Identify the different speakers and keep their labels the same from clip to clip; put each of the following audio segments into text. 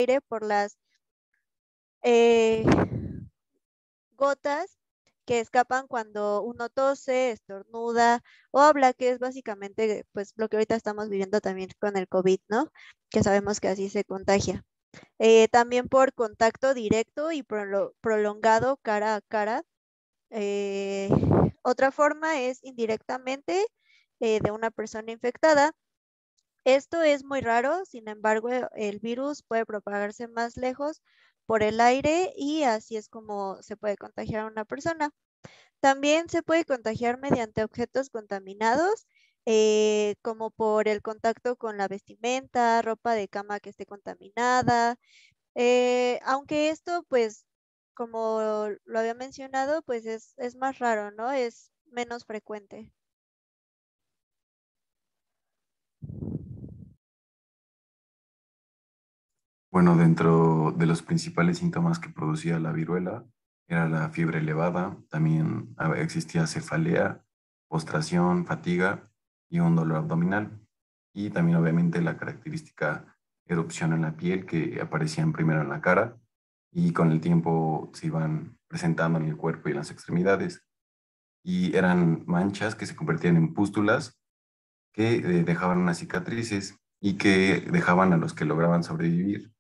Speaker 1: aire por las eh, gotas que escapan cuando uno tose, estornuda o habla, que es básicamente pues lo que ahorita estamos viviendo también con el COVID, ¿no? Que sabemos que así se contagia. También por contacto directo y prolongado cara a cara. Eh, Otra forma es indirectamente de una persona infectada. Esto es muy raro, sin embargo, el virus puede propagarse más lejos por el aire y así es como se puede contagiar a una persona. También se puede contagiar mediante objetos contaminados, como por el contacto con la vestimenta, ropa de cama que esté contaminada. Aunque esto, pues, como lo había mencionado, pues es más raro, ¿no? Es menos frecuente.
Speaker 2: Bueno, dentro de los principales síntomas que producía la viruela era la fiebre elevada, también existía cefalea, postración, fatiga y un dolor abdominal. Y también obviamente la característica erupción en la piel que aparecían primero en la cara y con el tiempo se iban presentando en el cuerpo y en las extremidades. Y eran manchas que se convertían en pústulas que dejaban unas cicatrices y que dejaban a los que lograban sobrevivir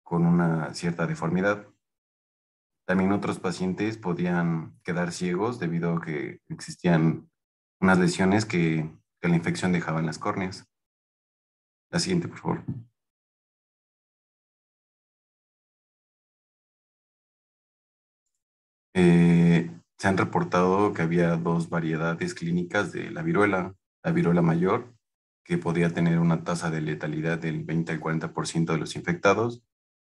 Speaker 2: con una cierta deformidad. También otros pacientes podían quedar ciegos debido a que existían unas lesiones que la infección dejaba en las córneas. La siguiente, por favor. Se han reportado que había dos variedades clínicas de la viruela mayor, que podía tener una tasa de letalidad del 20 al 40% de los infectados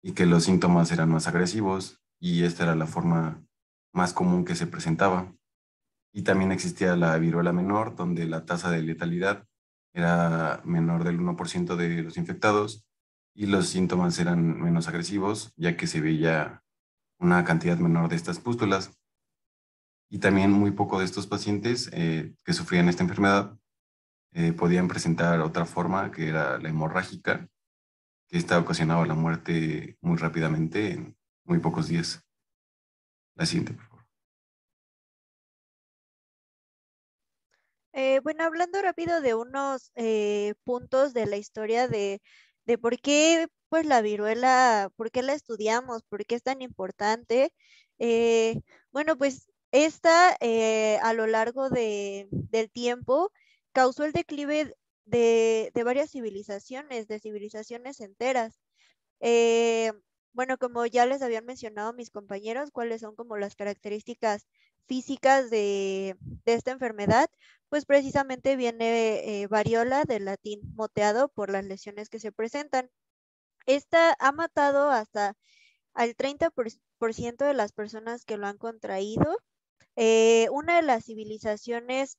Speaker 2: y que los síntomas eran más agresivos y esta era la forma más común que se presentaba. Y también existía la viruela menor, donde la tasa de letalidad era menor del 1% de los infectados y los síntomas eran menos agresivos, ya que se veía una cantidad menor de estas pústulas. Y también muy poco de estos pacientes que sufrían esta enfermedad podían presentar otra forma, que era la hemorrágica, que esta ocasionaba la muerte muy rápidamente en muy pocos días. La siguiente, por favor.
Speaker 1: Bueno, hablando rápido de unos puntos de la historia de por qué, pues la viruela, por qué la estudiamos, por qué es tan importante. Bueno, pues esta a lo largo del tiempo causó el declive de varias civilizaciones, de civilizaciones enteras. Eh, bueno, como ya les habían mencionado mis compañeros, cuáles son como las características físicas de esta enfermedad, pues precisamente viene variola, del latín moteado, por las lesiones que se presentan. Esta ha matado hasta al 30% de las personas que lo han contraído. Una de las civilizaciones,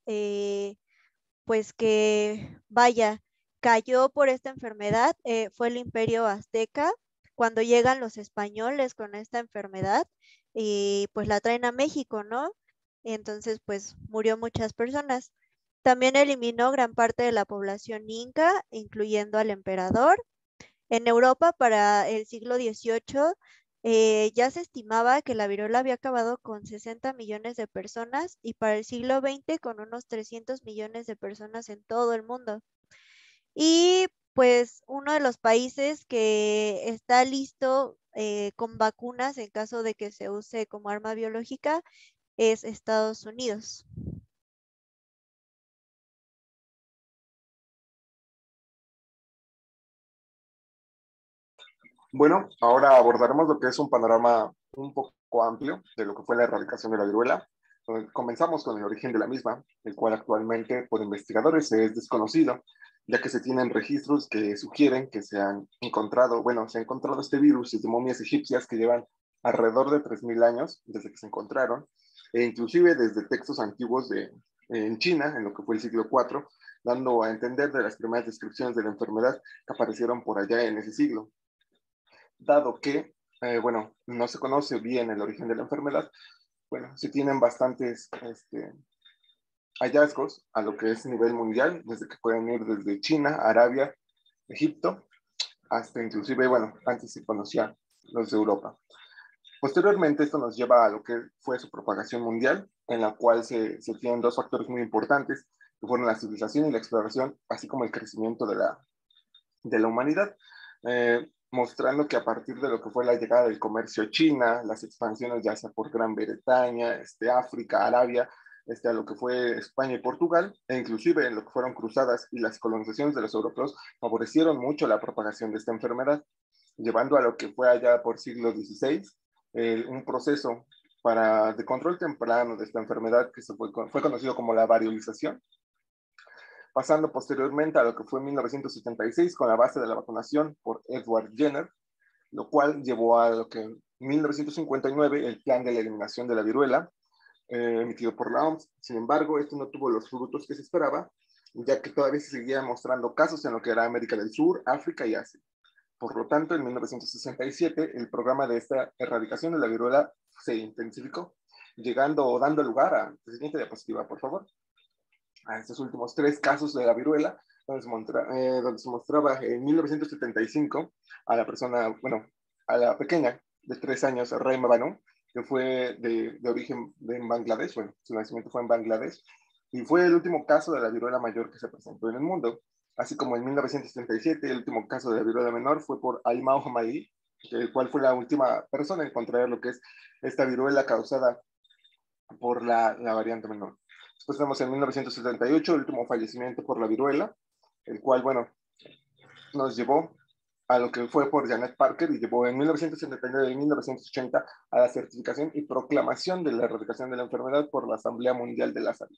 Speaker 1: pues que, vaya, cayó por esta enfermedad, fue el Imperio Azteca, cuando llegan los españoles con esta enfermedad y pues la traen a México, ¿no? Y entonces pues murió muchas personas. También eliminó gran parte de la población inca, incluyendo al emperador. En Europa, para el siglo XVIII, ya se estimaba que la viruela había acabado con 60 millones de personas y para el siglo XX con unos 300 millones de personas en todo el mundo. Y pues uno de los países que está listo con vacunas en caso de que se use como arma biológica es Estados Unidos.
Speaker 3: Bueno, ahora abordaremos lo que es un panorama un poco amplio de lo que fue la erradicación de la viruela. Comenzamos con el origen de la misma, el cual actualmente por investigadores es desconocido, ya que se tienen registros que sugieren que se han encontrado, bueno, se ha encontrado este virus desde momias egipcias que llevan alrededor de 3.000 años desde que se encontraron, e inclusive desde textos antiguos en China, en lo que fue el siglo IV, dando a entender de las primeras descripciones de la enfermedad que aparecieron por allá en ese siglo. Dado que, bueno, no se conoce bien el origen de la enfermedad, bueno, se tienen bastantes hallazgos a lo que es a nivel mundial, desde que pueden ir desde China, Arabia, Egipto, hasta inclusive, bueno, antes se conocían los de Europa. Posteriormente, esto nos lleva a lo que fue su propagación mundial, en la cual se tienen dos factores muy importantes, que fueron la civilización y la exploración, así como el crecimiento de la humanidad, mostrando que a partir de lo que fue la llegada del comercio China, las expansiones ya sea por Gran Bretaña, África, Arabia, a lo que fue España y Portugal, e inclusive en lo que fueron cruzadas y las colonizaciones de los europeos, favorecieron mucho la propagación de esta enfermedad, llevando a lo que fue allá por siglo XVI, un proceso de control temprano de esta enfermedad que fue conocido como la variolización, pasando posteriormente a lo que fue en 1976 con la base de la vacunación por Edward Jenner, lo cual llevó a lo que en 1959 el plan de la eliminación de la viruela, emitido por la OMS. Sin embargo, esto no tuvo los frutos que se esperaba, ya que todavía se seguían mostrando casos en lo que era América del Sur, África y Asia. Por lo tanto, en 1967, el programa de esta erradicación de la viruela se intensificó, llegando o dando lugar a... Siguiente diapositiva, por favor. A estos últimos 3 casos de la viruela, donde se mostraba en 1975 a la persona, bueno, a la pequeña de 3 años, Reima Banu, que fue de origen en Bangladesh, bueno, su nacimiento fue en Bangladesh, y fue el último caso de la viruela mayor que se presentó en el mundo. Así como en 1977, el último caso de la viruela menor fue por Aima Ohamadi, el cual fue la última persona en contraer lo que es esta viruela causada por la variante menor. Después tenemos en 1978 el último fallecimiento por la viruela, el cual, bueno, nos llevó a lo que fue por Janet Parker y llevó en 1979 y 1980 a la certificación y proclamación de la erradicación de la enfermedad por la Asamblea Mundial de la Salud.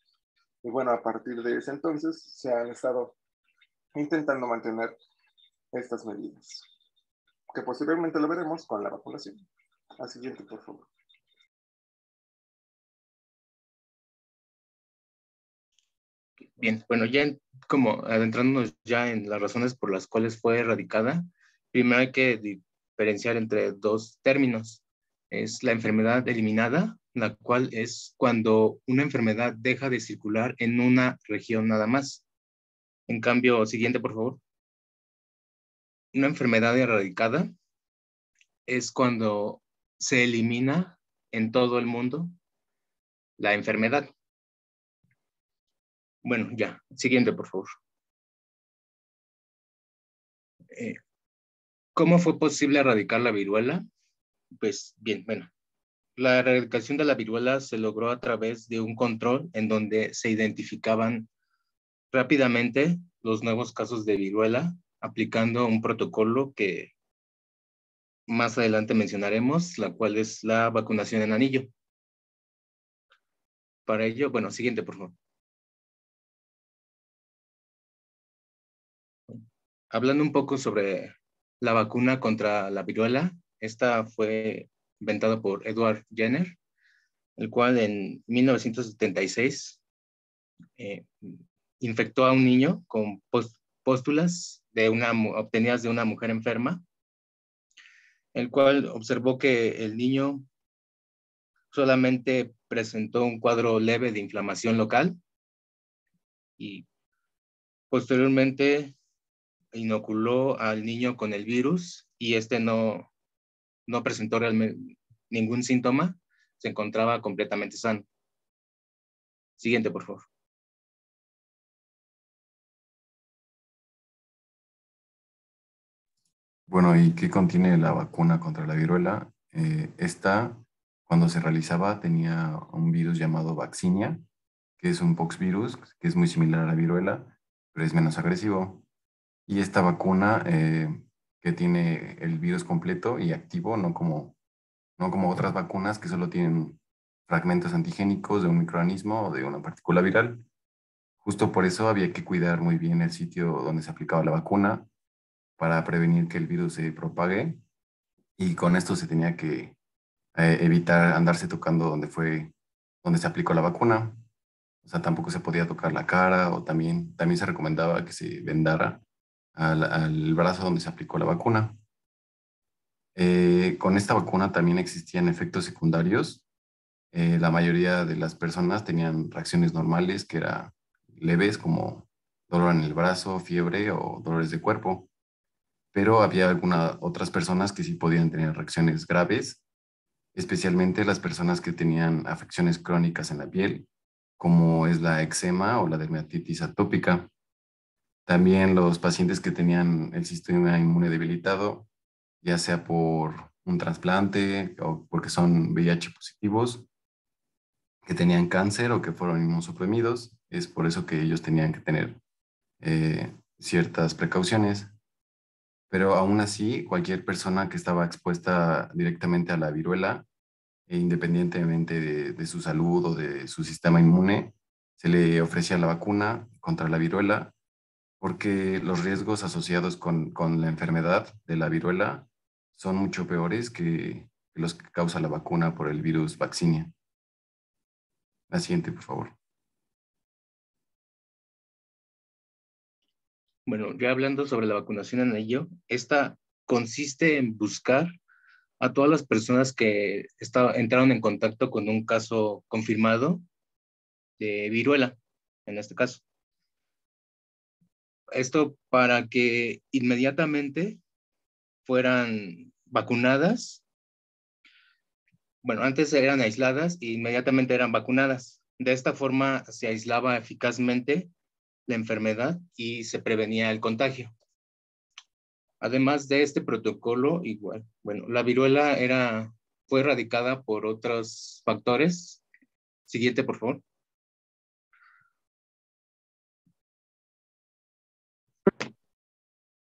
Speaker 3: Y bueno, a partir de ese entonces se han estado intentando mantener estas medidas, que posteriormente lo veremos con la vacunación. Al siguiente, por favor.
Speaker 4: Bien, bueno, ya como adentrándonos ya en las razones por las cuales fue erradicada, primero hay que diferenciar entre 2 términos. Es la enfermedad eliminada, la cual es cuando una enfermedad deja de circular en una región nada más. En cambio, siguiente, por favor. Una enfermedad erradicada es cuando se elimina en todo el mundo la enfermedad. Bueno, ya. Siguiente, por favor. ¿Cómo fue posible erradicar la viruela? Pues bien, bueno. La erradicación de la viruela se logró a través de un control en donde se identificaban rápidamente los nuevos casos de viruela, aplicando un protocolo que más adelante mencionaremos, la cual es la vacunación en anillo. Para ello, bueno, siguiente, por favor. Hablando un poco sobre la vacuna contra la viruela, esta fue inventada por Edward Jenner, el cual en 1976 infectó a un niño con pústulas obtenidas de una mujer enferma, el cual observó que el niño solamente presentó un cuadro leve de inflamación local y posteriormente inoculó al niño con el virus y no presentó realmente ningún síntoma, se encontraba completamente sano. Siguiente, por favor.
Speaker 2: Bueno, ¿y qué contiene la vacuna contra la viruela? Esta, cuando se realizaba, tenía un virus llamado vaccinia, que es un poxvirus, que es muy similar a la viruela, pero es menos agresivo. Y esta vacuna, que tiene el virus completo y activo, no como otras vacunas que solo tienen fragmentos antigénicos de un microorganismo o de una partícula viral. Justo por eso había que cuidar muy bien el sitio donde se aplicaba la vacuna para prevenir que el virus se propague, y con esto se tenía que evitar andarse tocando donde se aplicó la vacuna. O sea, tampoco se podía tocar la cara, o también se recomendaba que se vendara al brazo donde se aplicó la vacuna. Con esta vacuna también existían efectos secundarios. La mayoría de las personas tenían reacciones normales, que eran leves, como dolor en el brazo, fiebre o dolores de cuerpo. pero había algunas otras personas que sí podían tener reacciones graves, especialmente las personas que tenían afecciones crónicas en la piel, como es la eczema o la dermatitis atópica. También los pacientes que tenían el sistema inmune debilitado, ya sea por un trasplante o porque son VIH positivos, que tenían cáncer o que fueron inmunosuprimidos. Es por eso que ellos tenían que tener ciertas precauciones. Pero aún así, cualquier persona que estaba expuesta directamente a la viruela, e independientemente de su salud o de su sistema inmune, se le ofrecía la vacuna contra la viruela porque los riesgos asociados con la enfermedad de la viruela son mucho peores que los que causa la vacuna por el virus vaccinia. La siguiente, por favor.
Speaker 4: Bueno, ya hablando sobre la vacunación en ello, esta consiste en buscar a todas las personas que entraron en contacto con un caso confirmado de viruela, en este caso. Esto para que inmediatamente fueran vacunadas. Bueno, antes eran aisladas e inmediatamente eran vacunadas. De esta forma se aislaba eficazmente la enfermedad y se prevenía el contagio. Además de este protocolo, igual, bueno, la viruela fue erradicada por otros factores. Siguiente, por favor.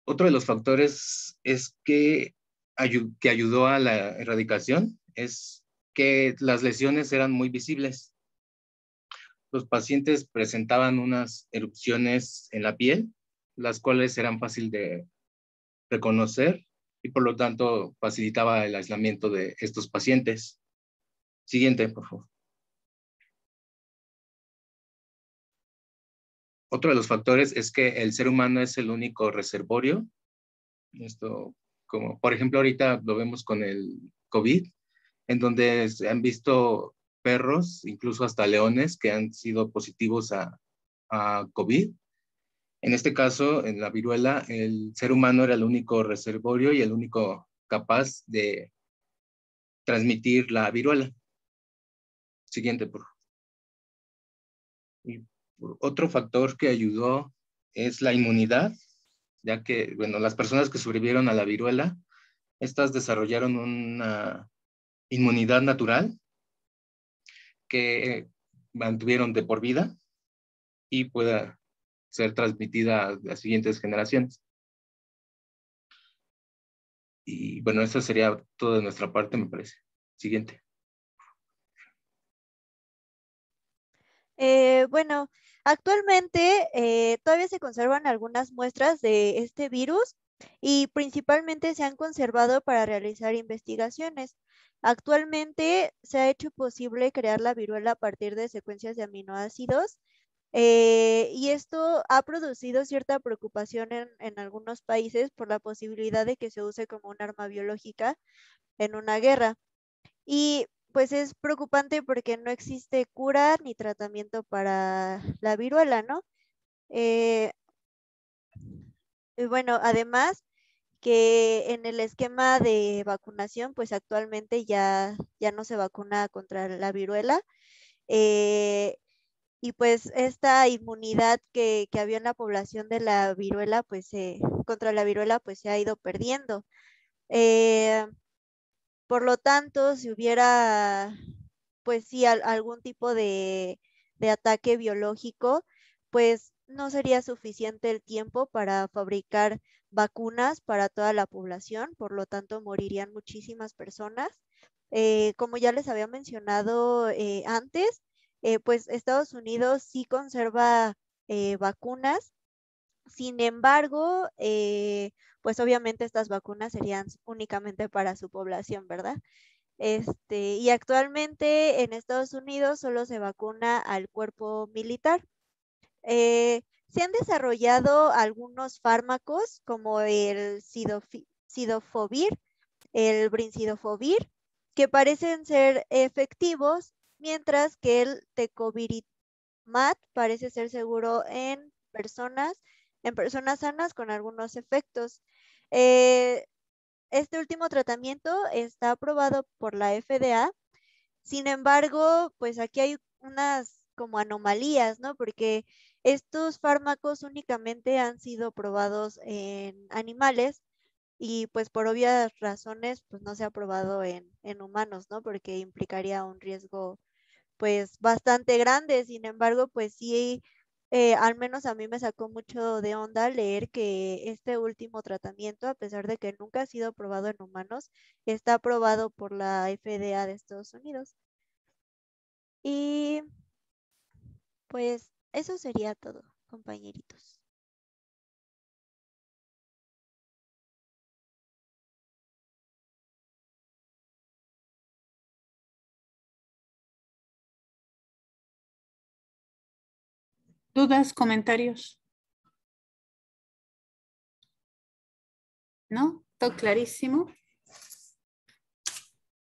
Speaker 4: Otro de los factores es que ayudó a la erradicación es que las lesiones eran muy visibles. Los pacientes presentaban unas erupciones en la piel, las cuales eran fácil de reconocer y por lo tanto facilitaba el aislamiento de estos pacientes. Siguiente, por favor. Otro de los factores es que el ser humano es el único reservorio. Esto, como por ejemplo ahorita lo vemos con el COVID, en donde se han visto perros, incluso hasta leones, que han sido positivos a COVID. En este caso, en la viruela, el ser humano era el único reservorio y el único capaz de transmitir la viruela. Siguiente, por favor. Y otro factor que ayudó es la inmunidad, ya que, bueno, las personas que sobrevivieron a la viruela, estas desarrollaron una inmunidad natural que mantuvieron de por vida y pueda ser transmitida a las siguientes generaciones. Y bueno, eso sería todo de nuestra parte, me parece. Siguiente.
Speaker 1: Bueno, actualmente todavía se conservan algunas muestras de este virus y principalmente se han conservado para realizar investigaciones. Actualmente se ha hecho posible crear la viruela a partir de secuencias de aminoácidos y esto ha producido cierta preocupación en algunos países por la posibilidad de que se use como un arma biológica en una guerra. Y pues es preocupante porque no existe cura ni tratamiento para la viruela, ¿no? Eh, y bueno, además que en el esquema de vacunación, pues actualmente ya no se vacuna contra la viruela. eh, y pues esta inmunidad que había en la población de la viruela, pues contra la viruela, pues se ha ido perdiendo. Eh, por lo tanto, si hubiera pues sí, algún tipo de ataque biológico, pues no sería suficiente el tiempo para fabricar vacunas para toda la población, por lo tanto morirían muchísimas personas. Como ya les había mencionado antes, pues Estados Unidos sí conserva vacunas. Sin embargo, pues obviamente estas vacunas serían únicamente para su población, ¿verdad? Y actualmente en Estados Unidos solo se vacuna al cuerpo militar. Se han desarrollado algunos fármacos como el Cidofovir, el Brincidofovir, que parecen ser efectivos, mientras que el Tecovirimat parece ser seguro en personas sanas con algunos efectos. Eh, este último tratamiento está aprobado por la FDA. Sin embargo, pues aquí hay unas como anomalías, ¿no? Porque estos fármacos únicamente han sido probados en animales y pues por obvias razones pues no se ha probado en humanos, ¿no? Porque implicaría un riesgo pues bastante grande. Sin embargo, pues sí, al menos a mí me sacó mucho de onda leer que este último tratamiento, a pesar de que nunca ha sido probado en humanos, está aprobado por la FDA de Estados Unidos. Y pues eso sería todo, compañeritos.
Speaker 5: ¿Dudas, comentarios? ¿No? ¿Todo clarísimo?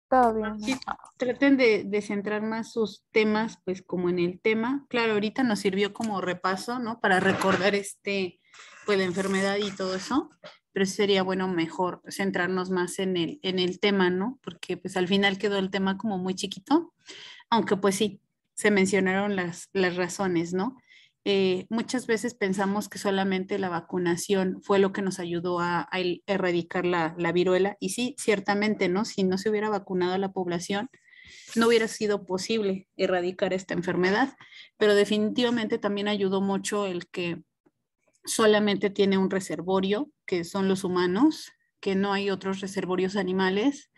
Speaker 6: Todo bien.
Speaker 5: Sí, traten de centrar más sus temas, pues como en el tema. Claro, ahorita nos sirvió como repaso, ¿no? Para recordar pues la enfermedad y todo eso, pero sería bueno mejor centrarnos más en el tema, ¿no? Porque pues al final quedó el tema como muy chiquito, aunque pues sí, se mencionaron las razones, ¿no? Muchas veces pensamos que solamente la vacunación fue lo que nos ayudó a erradicar la viruela y sí, ciertamente, ¿no? Si no se hubiera vacunado a la población, no hubiera sido posible erradicar esta enfermedad, pero definitivamente también ayudó mucho el que solamente tiene un reservorio, que son los humanos, que no hay otros reservorios animales.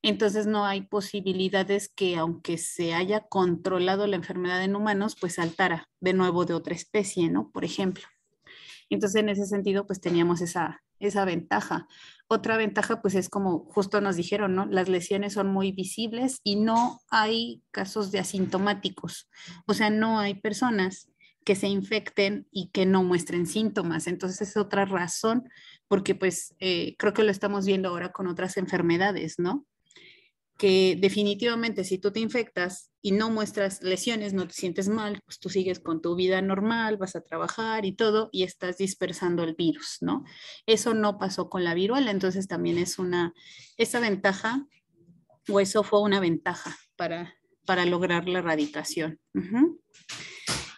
Speaker 5: Entonces no hay posibilidades que aunque se haya controlado la enfermedad en humanos, pues saltara de nuevo de otra especie, ¿no? Por ejemplo. Entonces en ese sentido, pues teníamos esa ventaja. Otra ventaja, pues es como justo nos dijeron, ¿no? Las lesiones son muy visibles y no hay casos de asintomáticos. O sea, no hay personas que se infecten y que no muestren síntomas. Entonces es otra razón, porque pues creo que lo estamos viendo ahora con otras enfermedades, ¿no? Que definitivamente si tú te infectas y no muestras lesiones, no te sientes mal, pues tú sigues con tu vida normal, vas a trabajar y todo y estás dispersando el virus, ¿no? Eso no pasó con la viruela, entonces también es esa ventaja o eso fue una ventaja para lograr la erradicación. Uh-huh.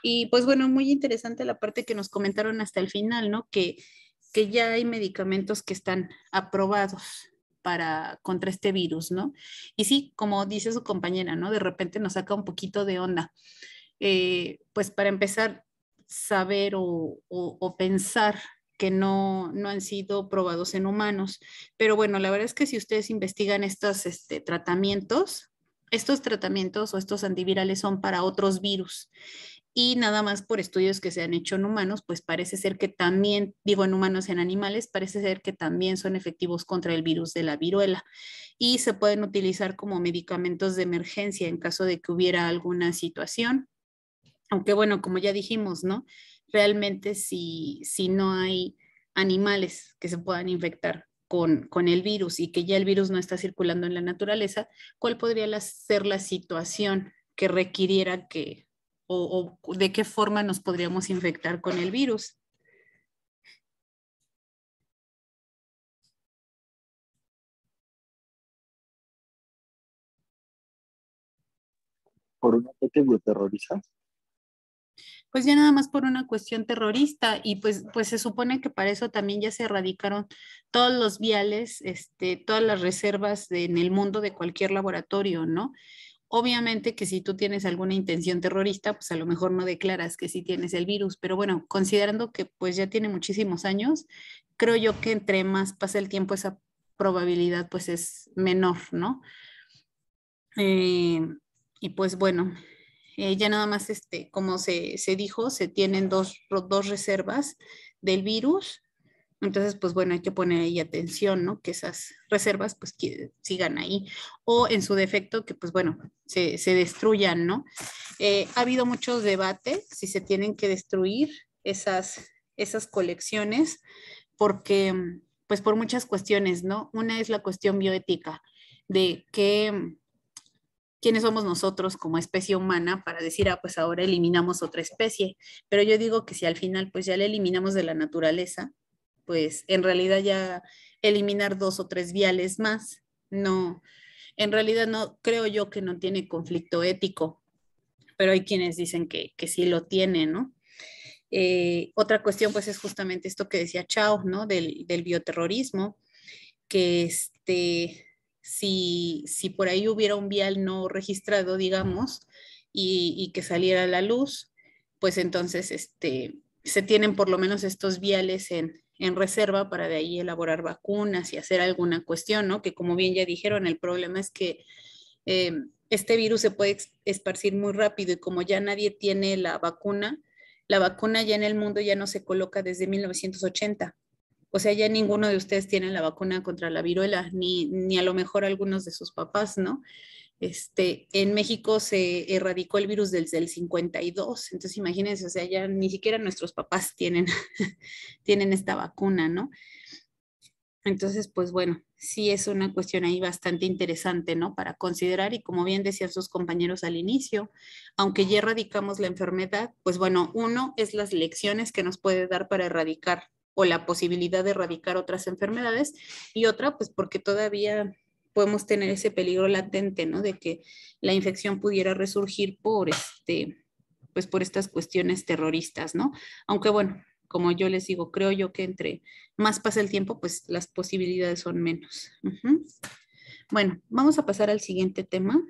Speaker 5: Y pues bueno, muy interesante la parte que nos comentaron hasta el final, ¿no? Que ya hay medicamentos que están aprobados contra este virus, ¿no? Y sí, como dice su compañera, ¿no? De repente nos saca un poquito de onda. Pues para empezar, saber o pensar que no han sido probados en humanos. Pero bueno, la verdad es que si ustedes investigan estos tratamientos o estos antivirales son para otros virus y nada más por estudios que se han hecho en humanos, pues parece ser que también, digo en humanos, en animales, parece ser que también son efectivos contra el virus de la viruela y se pueden utilizar como medicamentos de emergencia en caso de que hubiera alguna situación. Aunque bueno, como ya dijimos, ¿no? Realmente si no hay animales que se puedan infectar con el virus y que ya el virus no está circulando en la naturaleza, ¿cuál podría ser la situación que requiriera o de qué forma nos podríamos infectar con el virus?
Speaker 3: ¿Por un ataque bioterrorista?
Speaker 5: Pues ya nada más por una cuestión terrorista y pues se supone que para eso también ya se erradicaron todos los viales, todas las reservas en el mundo de cualquier laboratorio, ¿no? Obviamente que si tú tienes alguna intención terrorista, pues a lo mejor no declaras que sí tienes el virus, pero bueno, considerando que pues ya tiene muchísimos años, creo yo que entre más pasa el tiempo esa probabilidad pues es menor, ¿no? Eh, y pues bueno, ya nada más, como se dijo, se tienen dos reservas del virus. Entonces, pues bueno, hay que poner ahí atención, ¿no? Que esas reservas pues sigan ahí. O en su defecto, que pues bueno, se destruyan, ¿no? Ha habido muchos debates si se tienen que destruir esas colecciones porque, pues por muchas cuestiones, ¿no? Una es la cuestión bioética de quiénes somos nosotros como especie humana para decir, pues ahora eliminamos otra especie. Pero yo digo que si al final pues ya la eliminamos de la naturaleza, pues en realidad ya eliminar 2 o 3 viales más. No, en realidad no, creo yo que no tiene conflicto ético, pero hay quienes dicen que sí lo tiene, ¿no? Otra cuestión pues es justamente esto que decía Chao, ¿no? Del bioterrorismo, que si por ahí hubiera un vial no registrado, digamos, y que saliera a la luz, pues entonces se tienen por lo menos estos viales en reserva para de ahí elaborar vacunas y hacer alguna cuestión, ¿no? Que como bien ya dijeron, el problema es que este virus se puede esparcir muy rápido y como ya nadie tiene la vacuna ya en el mundo ya no se coloca desde 1980. O sea, ya ninguno de ustedes tiene la vacuna contra la viruela, ni a lo mejor algunos de sus papás, ¿no? En México se erradicó el virus desde el 52, entonces imagínense, o sea, ya ni siquiera nuestros papás tienen, tienen esta vacuna, ¿no? Entonces, pues bueno, sí es una cuestión ahí bastante interesante, ¿no? Para considerar y como bien decían sus compañeros al inicio, aunque ya erradicamos la enfermedad, pues bueno, uno es las lecciones que nos puede dar para erradicar o la posibilidad de erradicar otras enfermedades y otra, pues porque todavía podemos tener ese peligro latente, ¿no? De que la infección pudiera resurgir pues por estas cuestiones terroristas, ¿no? Aunque bueno, como yo les digo, creo yo que entre más pasa el tiempo, pues las posibilidades son menos. Bueno, vamos a pasar al siguiente tema.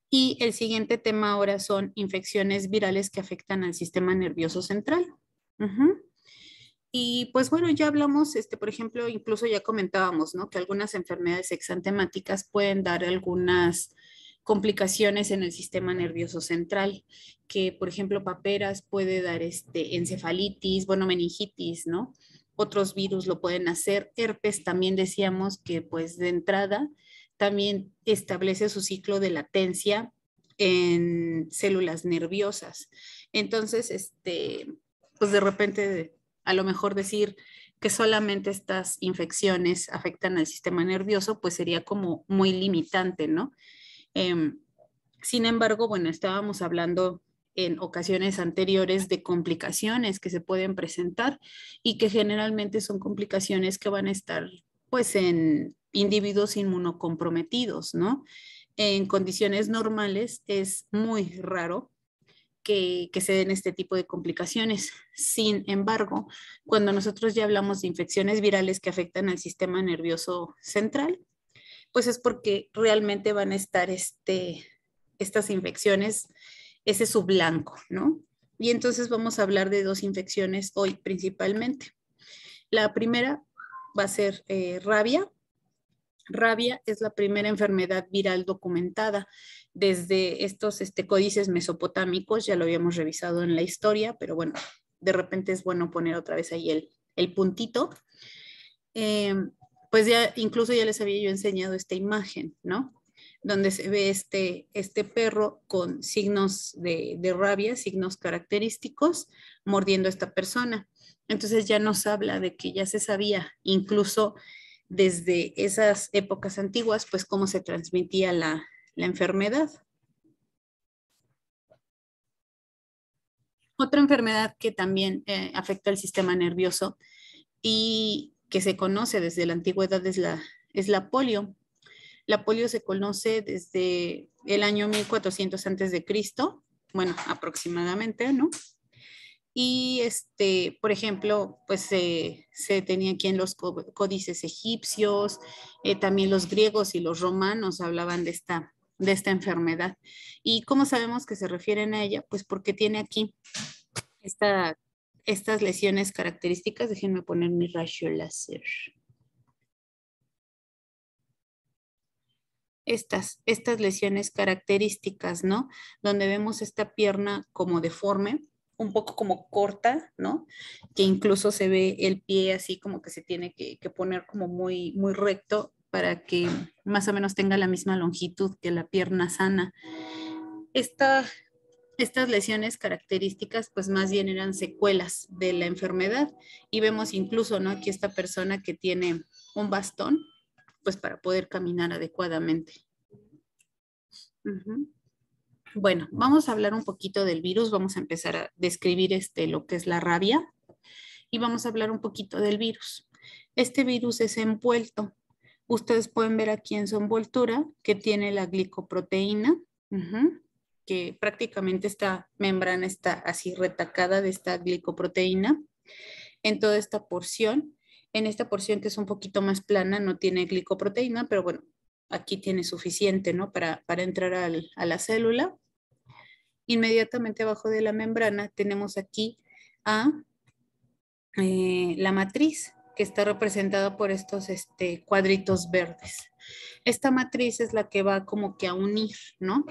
Speaker 5: Y el siguiente tema ahora son infecciones virales que afectan al sistema nervioso central. Y pues bueno, ya hablamos, por ejemplo, incluso ya comentábamos, ¿no? Que algunas enfermedades exantemáticas pueden dar algunas complicaciones en el sistema nervioso central, que por ejemplo paperas puede dar encefalitis, bueno, meningitis, ¿no? Otros virus lo pueden hacer, herpes también decíamos que pues de entrada también establece su ciclo de latencia en células nerviosas. Entonces, pues de repente a lo mejor decir que solamente estas infecciones afectan al sistema nervioso, pues sería como muy limitante, ¿no? Sin embargo, bueno, estábamos hablando en ocasiones anteriores de complicaciones que se pueden presentar y que generalmente son complicaciones que van a estar pues en individuos inmunocomprometidos, ¿no? En condiciones normales es muy raro que se den este tipo de complicaciones. Sin embargo, cuando nosotros ya hablamos de infecciones virales que afectan al sistema nervioso central, pues es porque realmente van a estar estas infecciones, ese subblanco, ¿no? Y entonces vamos a hablar de 2 infecciones hoy principalmente. La primera va a ser rabia. Rabia es la primera enfermedad viral documentada desde estos códices mesopotámicos, ya lo habíamos revisado en la historia, pero bueno, de repente es bueno poner otra vez ahí el puntito. Pues ya incluso ya les había yo enseñado esta imagen, ¿no? Donde se ve este perro con signos de rabia, signos característicos, mordiendo a esta persona. Entonces ya nos habla de que ya se sabía, incluso desde esas épocas antiguas, pues cómo se transmitía la enfermedad. Otra enfermedad que también afecta al sistema nervioso y que se conoce desde la antigüedad es la polio. La polio se conoce desde el año 1400 antes de Cristo, bueno, aproximadamente, ¿no? Y por ejemplo, pues se tenía aquí en los códices egipcios, también los griegos y los romanos hablaban de esta enfermedad. ¿Y cómo sabemos que se refieren a ella? Pues porque tiene aquí estas lesiones características. Déjenme poner mi rayo láser. Estas lesiones características, ¿no? Donde vemos esta pierna como deforme, un poco como corta, ¿no? Que incluso se ve el pie así como que se tiene que poner como muy, muy recto para que más o menos tenga la misma longitud que la pierna sana. Estas lesiones características pues más bien eran secuelas de la enfermedad y vemos incluso, ¿no? Aquí esta persona que tiene un bastón pues para poder caminar adecuadamente. Bueno, vamos a hablar un poquito del virus. Vamos a empezar a describir lo que es la rabia y vamos a hablar un poquito del virus. Este virus es envuelto. Ustedes pueden ver aquí en su envoltura que tiene la glicoproteína, que prácticamente esta membrana está así retacada de esta glicoproteína en toda esta porción. En esta porción que es un poquito más plana no tiene glicoproteína, pero bueno, aquí tiene suficiente, ¿no? Para entrar a la célula. Inmediatamente abajo de la membrana tenemos aquí a la matriz, que está representada por estos cuadritos verdes. Esta matriz es la que va como que a unir, ¿no?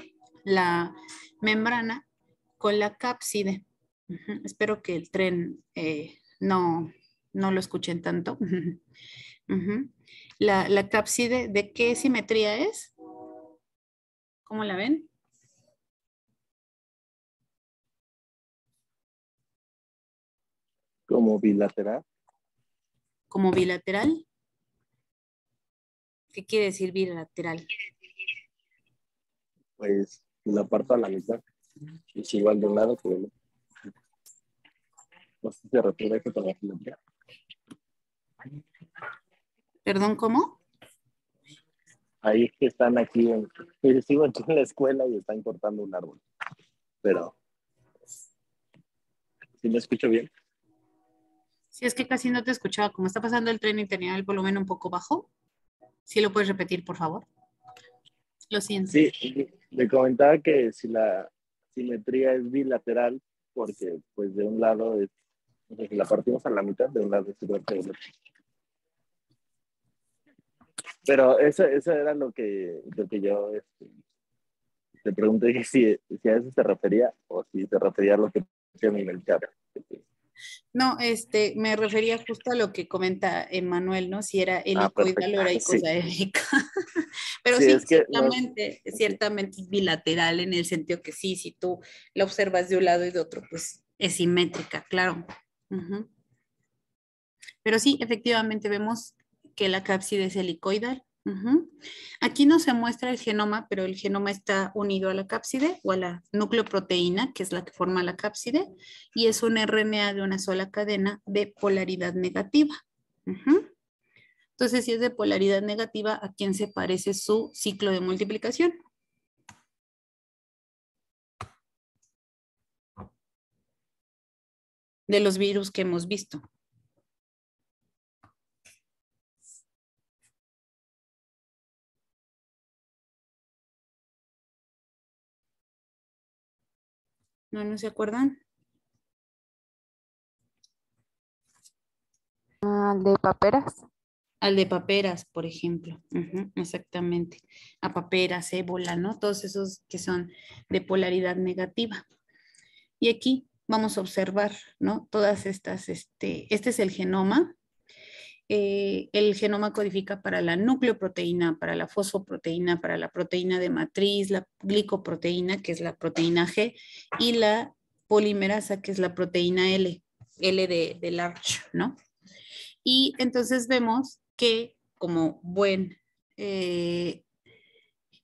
Speaker 5: La membrana con la cápside. Espero que el tren no lo escuchen tanto. La cápside, ¿de qué simetría es? ¿Cómo la ven?
Speaker 6: Como bilateral.
Speaker 5: ¿Como bilateral? ¿Qué quiere decir bilateral?
Speaker 6: Pues la parto a la mitad. Es igual de un lado que del otro. No sé si se refiere a que para la simetría.
Speaker 5: ¿Perdón, cómo?
Speaker 6: Ahí que están aquí, sigo aquí en la escuela y están cortando un árbol. Pero, ¿sí me escucho bien?
Speaker 5: Si es que casi no te escuchaba, como está pasando el tren y tenía el volumen un poco bajo. ¿Sí lo puedes repetir, por favor? Lo siento.
Speaker 6: Sí, le comentaba que si la simetría es bilateral, porque pues de un lado es, o sea, si la partimos a la mitad, de un lado es igual que del otro. Pero eso era lo que yo te pregunté que si a eso se refería o si se refería a lo que decía en el chat.
Speaker 5: No, me refería justo a lo que comenta Emanuel, ¿no? Si era helicoidal
Speaker 6: Perfecto.
Speaker 5: o era
Speaker 6: Sí.
Speaker 5: icosaédrica. Pero
Speaker 6: Sí,
Speaker 5: sí,
Speaker 6: es que
Speaker 5: ciertamente es bilateral en el sentido que sí, si tú la observas de un lado y de otro, pues es simétrica, claro. Pero sí, efectivamente vemos que la cápside es helicoidal. Aquí no se muestra el genoma, pero el genoma está unido a la cápside o a la nucleoproteína, que es la que forma la cápside, y es un RNA de una sola cadena de polaridad negativa. Entonces, si es de polaridad negativa, ¿a quién se parece su ciclo de multiplicación? De los virus que hemos visto. ¿No se acuerdan?
Speaker 1: De paperas.
Speaker 5: Al de paperas, por ejemplo. Exactamente. A paperas, ébola, ¿no? Todos esos que son de polaridad negativa. Y aquí vamos a observar, ¿no? Todas estas, este es el genoma. El genoma codifica para la nucleoproteína, para la fosfoproteína, para la proteína de matriz, la glicoproteína, que es la proteína G, y la polimerasa, que es la proteína L, L de large, ¿no? Y entonces vemos que como buen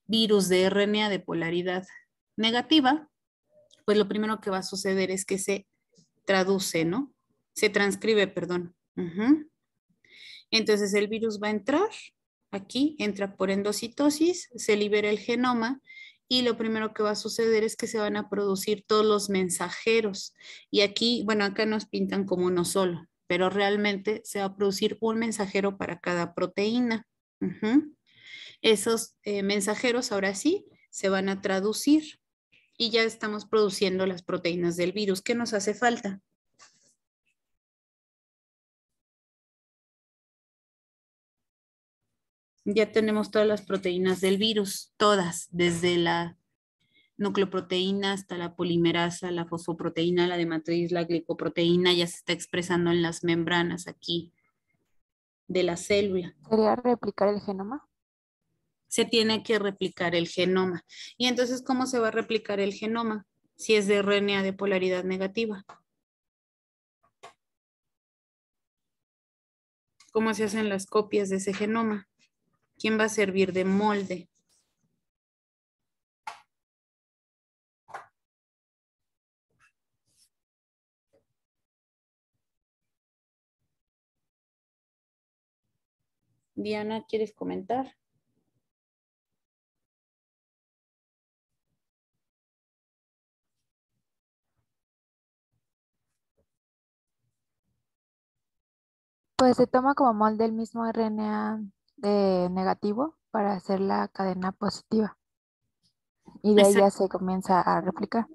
Speaker 5: virus de RNA de polaridad negativa, pues lo primero que va a suceder es que se traduce, ¿no? Se transcribe, perdón. Entonces el virus va a entrar aquí, entra por endocitosis, se libera el genoma y lo primero que va a suceder es que se van a producir todos los mensajeros. Y aquí, bueno, acá nos pintan como uno solo, pero realmente se va a producir un mensajero para cada proteína. Esos mensajeros ahora sí se van a traducir y ya estamos produciendo las proteínas del virus. ¿Qué nos hace falta? Ya tenemos todas las proteínas del virus, todas, desde la nucleoproteína hasta la polimerasa, la fosfoproteína, la de matriz, la glicoproteína, ya se está expresando en las membranas aquí de la célula.
Speaker 1: ¿Sería replicar el genoma?
Speaker 5: Se tiene que replicar el genoma. ¿Y entonces cómo se va a replicar el genoma si es de RNA de polaridad negativa? ¿Cómo se hacen las copias de ese genoma? ¿Quién va a servir de molde? Diana, ¿quieres comentar?
Speaker 7: Pues se toma como molde el mismo RNA negativo para hacer la cadena positiva y de ahí ya se comienza a replicar.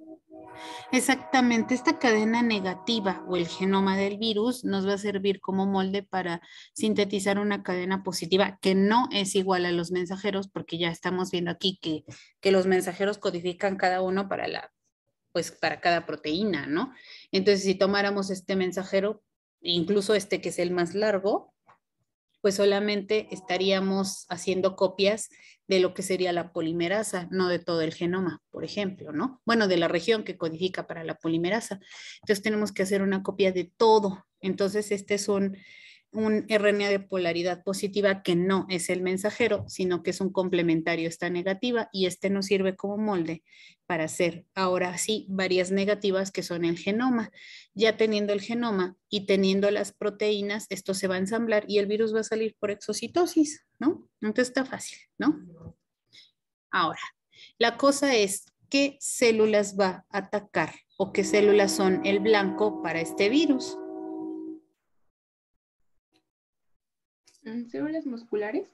Speaker 5: Exactamente, esta cadena negativa o el genoma del virus nos va a servir como molde para sintetizar una cadena positiva que no es igual a los mensajeros, porque ya estamos viendo aquí que los mensajeros codifican cada uno para pues para cada proteína, ¿no? Entonces, si tomáramos este mensajero, incluso este que es el más largo, pues solamente estaríamos haciendo copias de lo que sería la polimerasa, no de todo el genoma, por ejemplo, ¿no? Bueno, de la región que codifica para la polimerasa. Entonces tenemos que hacer una copia de todo. Entonces este es un RNA de polaridad positiva que no es el mensajero, sino que es un complementario, esta negativa, y este nos sirve como molde para hacer ahora sí varias negativas que son el genoma. Ya teniendo el genoma y teniendo las proteínas, esto se va a ensamblar y el virus va a salir por exocitosis, ¿no? Entonces está fácil, ¿no? Ahora, la cosa es, ¿qué células va a atacar o qué células son el blanco para este virus?
Speaker 8: ¿Células musculares?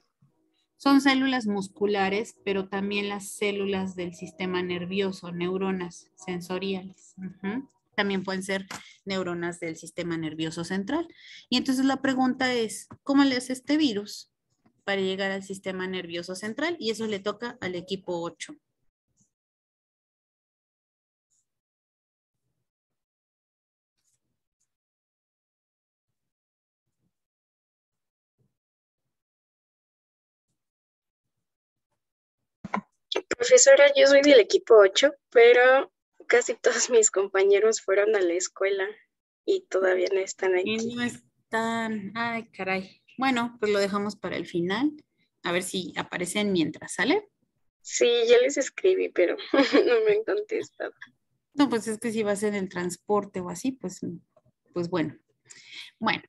Speaker 5: Son células musculares, pero también las células del sistema nervioso, neuronas sensoriales. También pueden ser neuronas del sistema nervioso central. Y entonces la pregunta es, ¿cómo le hace este virus para llegar al sistema nervioso central? Y eso le toca al equipo 8.
Speaker 8: Profesora, yo soy del equipo 8, pero casi todos mis compañeros fueron a la escuela y todavía no están aquí.
Speaker 5: Y no están, ay, caray. Bueno, pues lo dejamos para el final. A ver si aparecen mientras, ¿sale?
Speaker 8: Sí, ya les escribí, pero no me han contestado.
Speaker 5: No, pues es que si vas en el transporte o así, pues bueno. Bueno,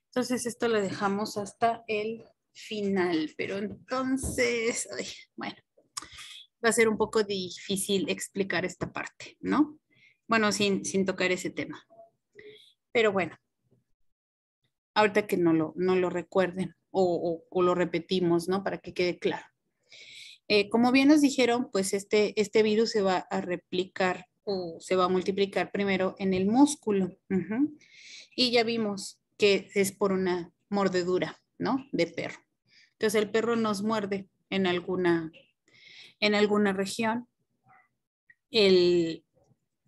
Speaker 5: entonces esto lo dejamos hasta el final, pero entonces, ay, bueno, va a ser un poco difícil explicar esta parte, ¿no? Bueno, sin tocar ese tema. Pero bueno, ahorita que no lo recuerden o lo repetimos, ¿no? Para que quede claro. Como bien nos dijeron, pues este virus se va a replicar o se va a multiplicar primero en el músculo. Y ya vimos que es por una mordedura, ¿no? De perro. Entonces el perro nos muerde en alguna región. El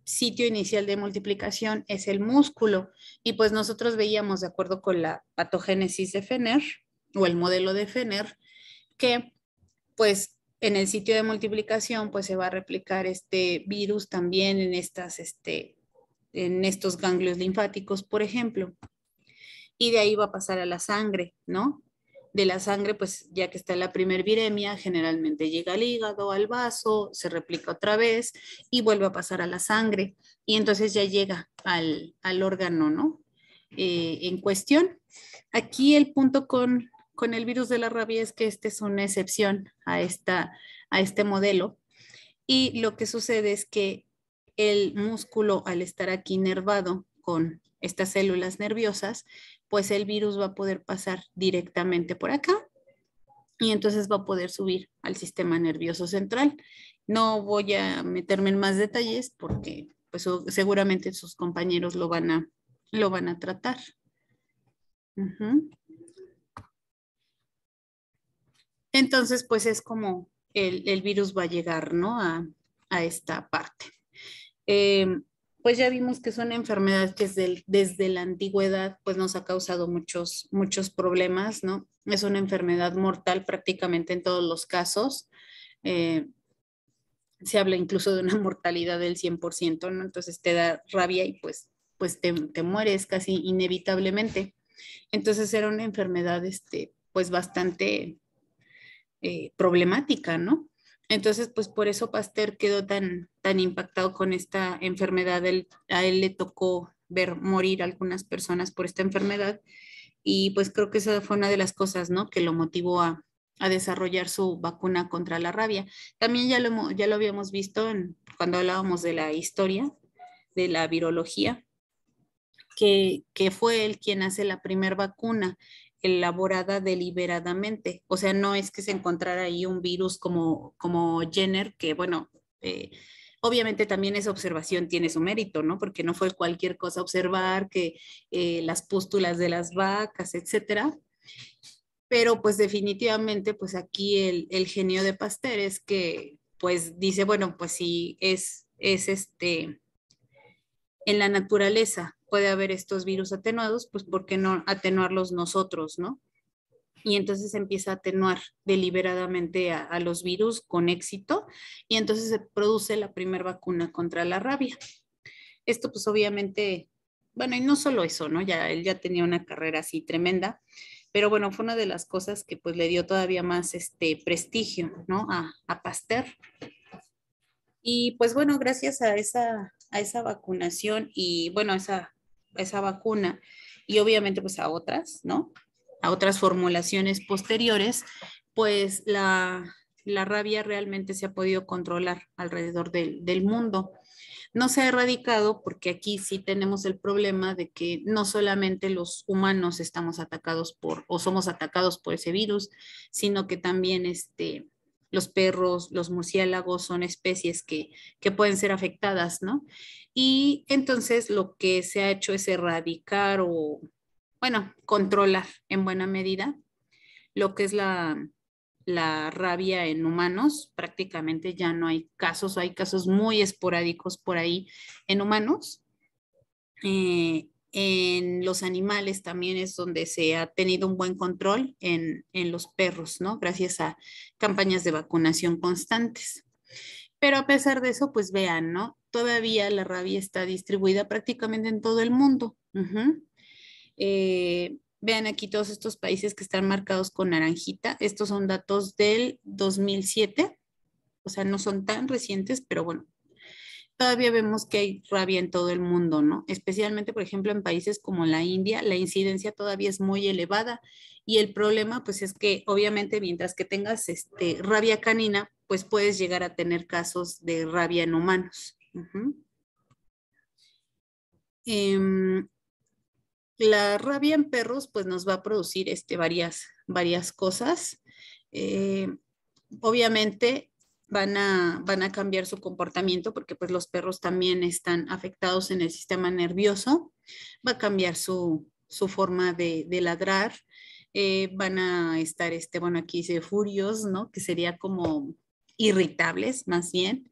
Speaker 5: sitio inicial de multiplicación es el músculo y pues nosotros veíamos, de acuerdo con la patogénesis de Fenner o el modelo de Fenner, que pues en el sitio de multiplicación pues se va a replicar este virus también en estos ganglios linfáticos, por ejemplo, y de ahí va a pasar a la sangre, ¿no? De la sangre, pues ya que está en la primer viremia, generalmente llega al hígado, al vaso, se replica otra vez y vuelve a pasar a la sangre. Y entonces ya llega al órgano, ¿no? En cuestión. Aquí el punto con el virus de la rabia es que este es una excepción a este modelo. Y lo que sucede es que el músculo, al estar aquí inervado con estas células nerviosas, pues el virus va a poder pasar directamente por acá y entonces va a poder subir al sistema nervioso central. No voy a meterme en más detalles porque pues seguramente sus compañeros lo van a tratar. Entonces, pues es como el virus va a llegar, ¿no? A esta parte. Pues ya vimos que es una enfermedad que desde la antigüedad pues nos ha causado muchos problemas, ¿no? Es una enfermedad mortal prácticamente en todos los casos. Se habla incluso de una mortalidad del 100%, ¿no? Entonces te da rabia y pues te mueres casi inevitablemente. Entonces era una enfermedad pues bastante problemática, ¿no? Entonces, pues por eso Pasteur quedó tan impactado con esta enfermedad. A él le tocó ver morir algunas personas por esta enfermedad Y pues creo que esa fue una de las cosas, ¿no? Que lo motivó a desarrollar su vacuna contra la rabia. También ya lo habíamos visto cuando hablábamos de la historia, de la virología, que fue él quien hace la primera vacuna elaborada deliberadamente. O sea, no es que se encontrara ahí un virus como Jenner, que bueno, obviamente también esa observación tiene su mérito, ¿no? Porque no fue cualquier cosa observar que las pústulas de las vacas, etcétera. Pero pues definitivamente, pues aquí el genio de Pasteur es que pues dice, bueno, pues si es en la naturaleza puede haber estos virus atenuados, pues ¿por qué no atenuarlos nosotros, no? Y entonces empieza a atenuar deliberadamente a los virus con éxito y entonces se produce la primera vacuna contra la rabia. Esto pues obviamente, bueno, y no solo eso, ¿no? Él ya tenía una carrera así tremenda, pero bueno, fue una de las cosas que pues le dio todavía más prestigio, ¿no? A Pasteur. Y pues bueno, gracias a esa vacunación y bueno, esa vacuna y obviamente pues a otras, ¿no? A otras formulaciones posteriores, pues la rabia realmente se ha podido controlar alrededor del mundo. No se ha erradicado porque aquí sí tenemos el problema de que no solamente los humanos estamos atacados o somos atacados por ese virus, sino que también los perros, los murciélagos son especies que pueden ser afectadas, ¿no? Y entonces lo que se ha hecho es erradicar o, bueno, controlar en buena medida lo que es la rabia en humanos. Prácticamente ya no hay casos, hay casos muy esporádicos por ahí en humanos. En los animales también es donde se ha tenido un buen control en los perros, ¿no? Gracias a campañas de vacunación constantes. Pero a pesar de eso, pues vean, ¿no? Todavía la rabia está distribuida prácticamente en todo el mundo. Vean aquí todos estos países que están marcados con naranjita. Estos son datos del 2007, o sea, no son tan recientes, pero bueno, todavía vemos que hay rabia en todo el mundo, ¿no? Especialmente, por ejemplo, en países como la India, la incidencia todavía es muy elevada y el problema, pues, es que obviamente mientras que tengas rabia canina, pues puedes llegar a tener casos de rabia en humanos. La rabia en perros, pues, nos va a producir varias cosas. Obviamente van a cambiar su comportamiento porque pues los perros también están afectados en el sistema nervioso, va a cambiar su forma de ladrar, van a estar, bueno, aquí dice furios, ¿no? Que sería como irritables más bien,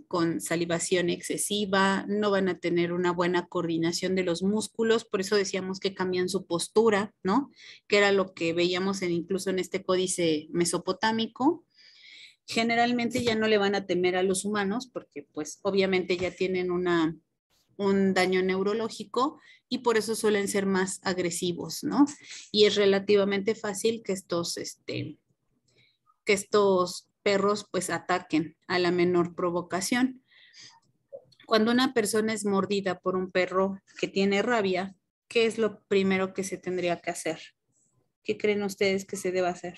Speaker 5: con salivación excesiva, no van a tener una buena coordinación de los músculos, por eso decíamos que cambian su postura, ¿no? Que era lo que veíamos incluso en este códice mesopotámico. Generalmente ya no le van a temer a los humanos porque pues obviamente ya tienen un daño neurológico y por eso suelen ser más agresivos, ¿no? Y es relativamente fácil que estos perros pues ataquen a la menor provocación. Cuando una persona es mordida por un perro que tiene rabia, ¿qué es lo primero que se tendría que hacer? ¿Qué creen ustedes que se debe hacer?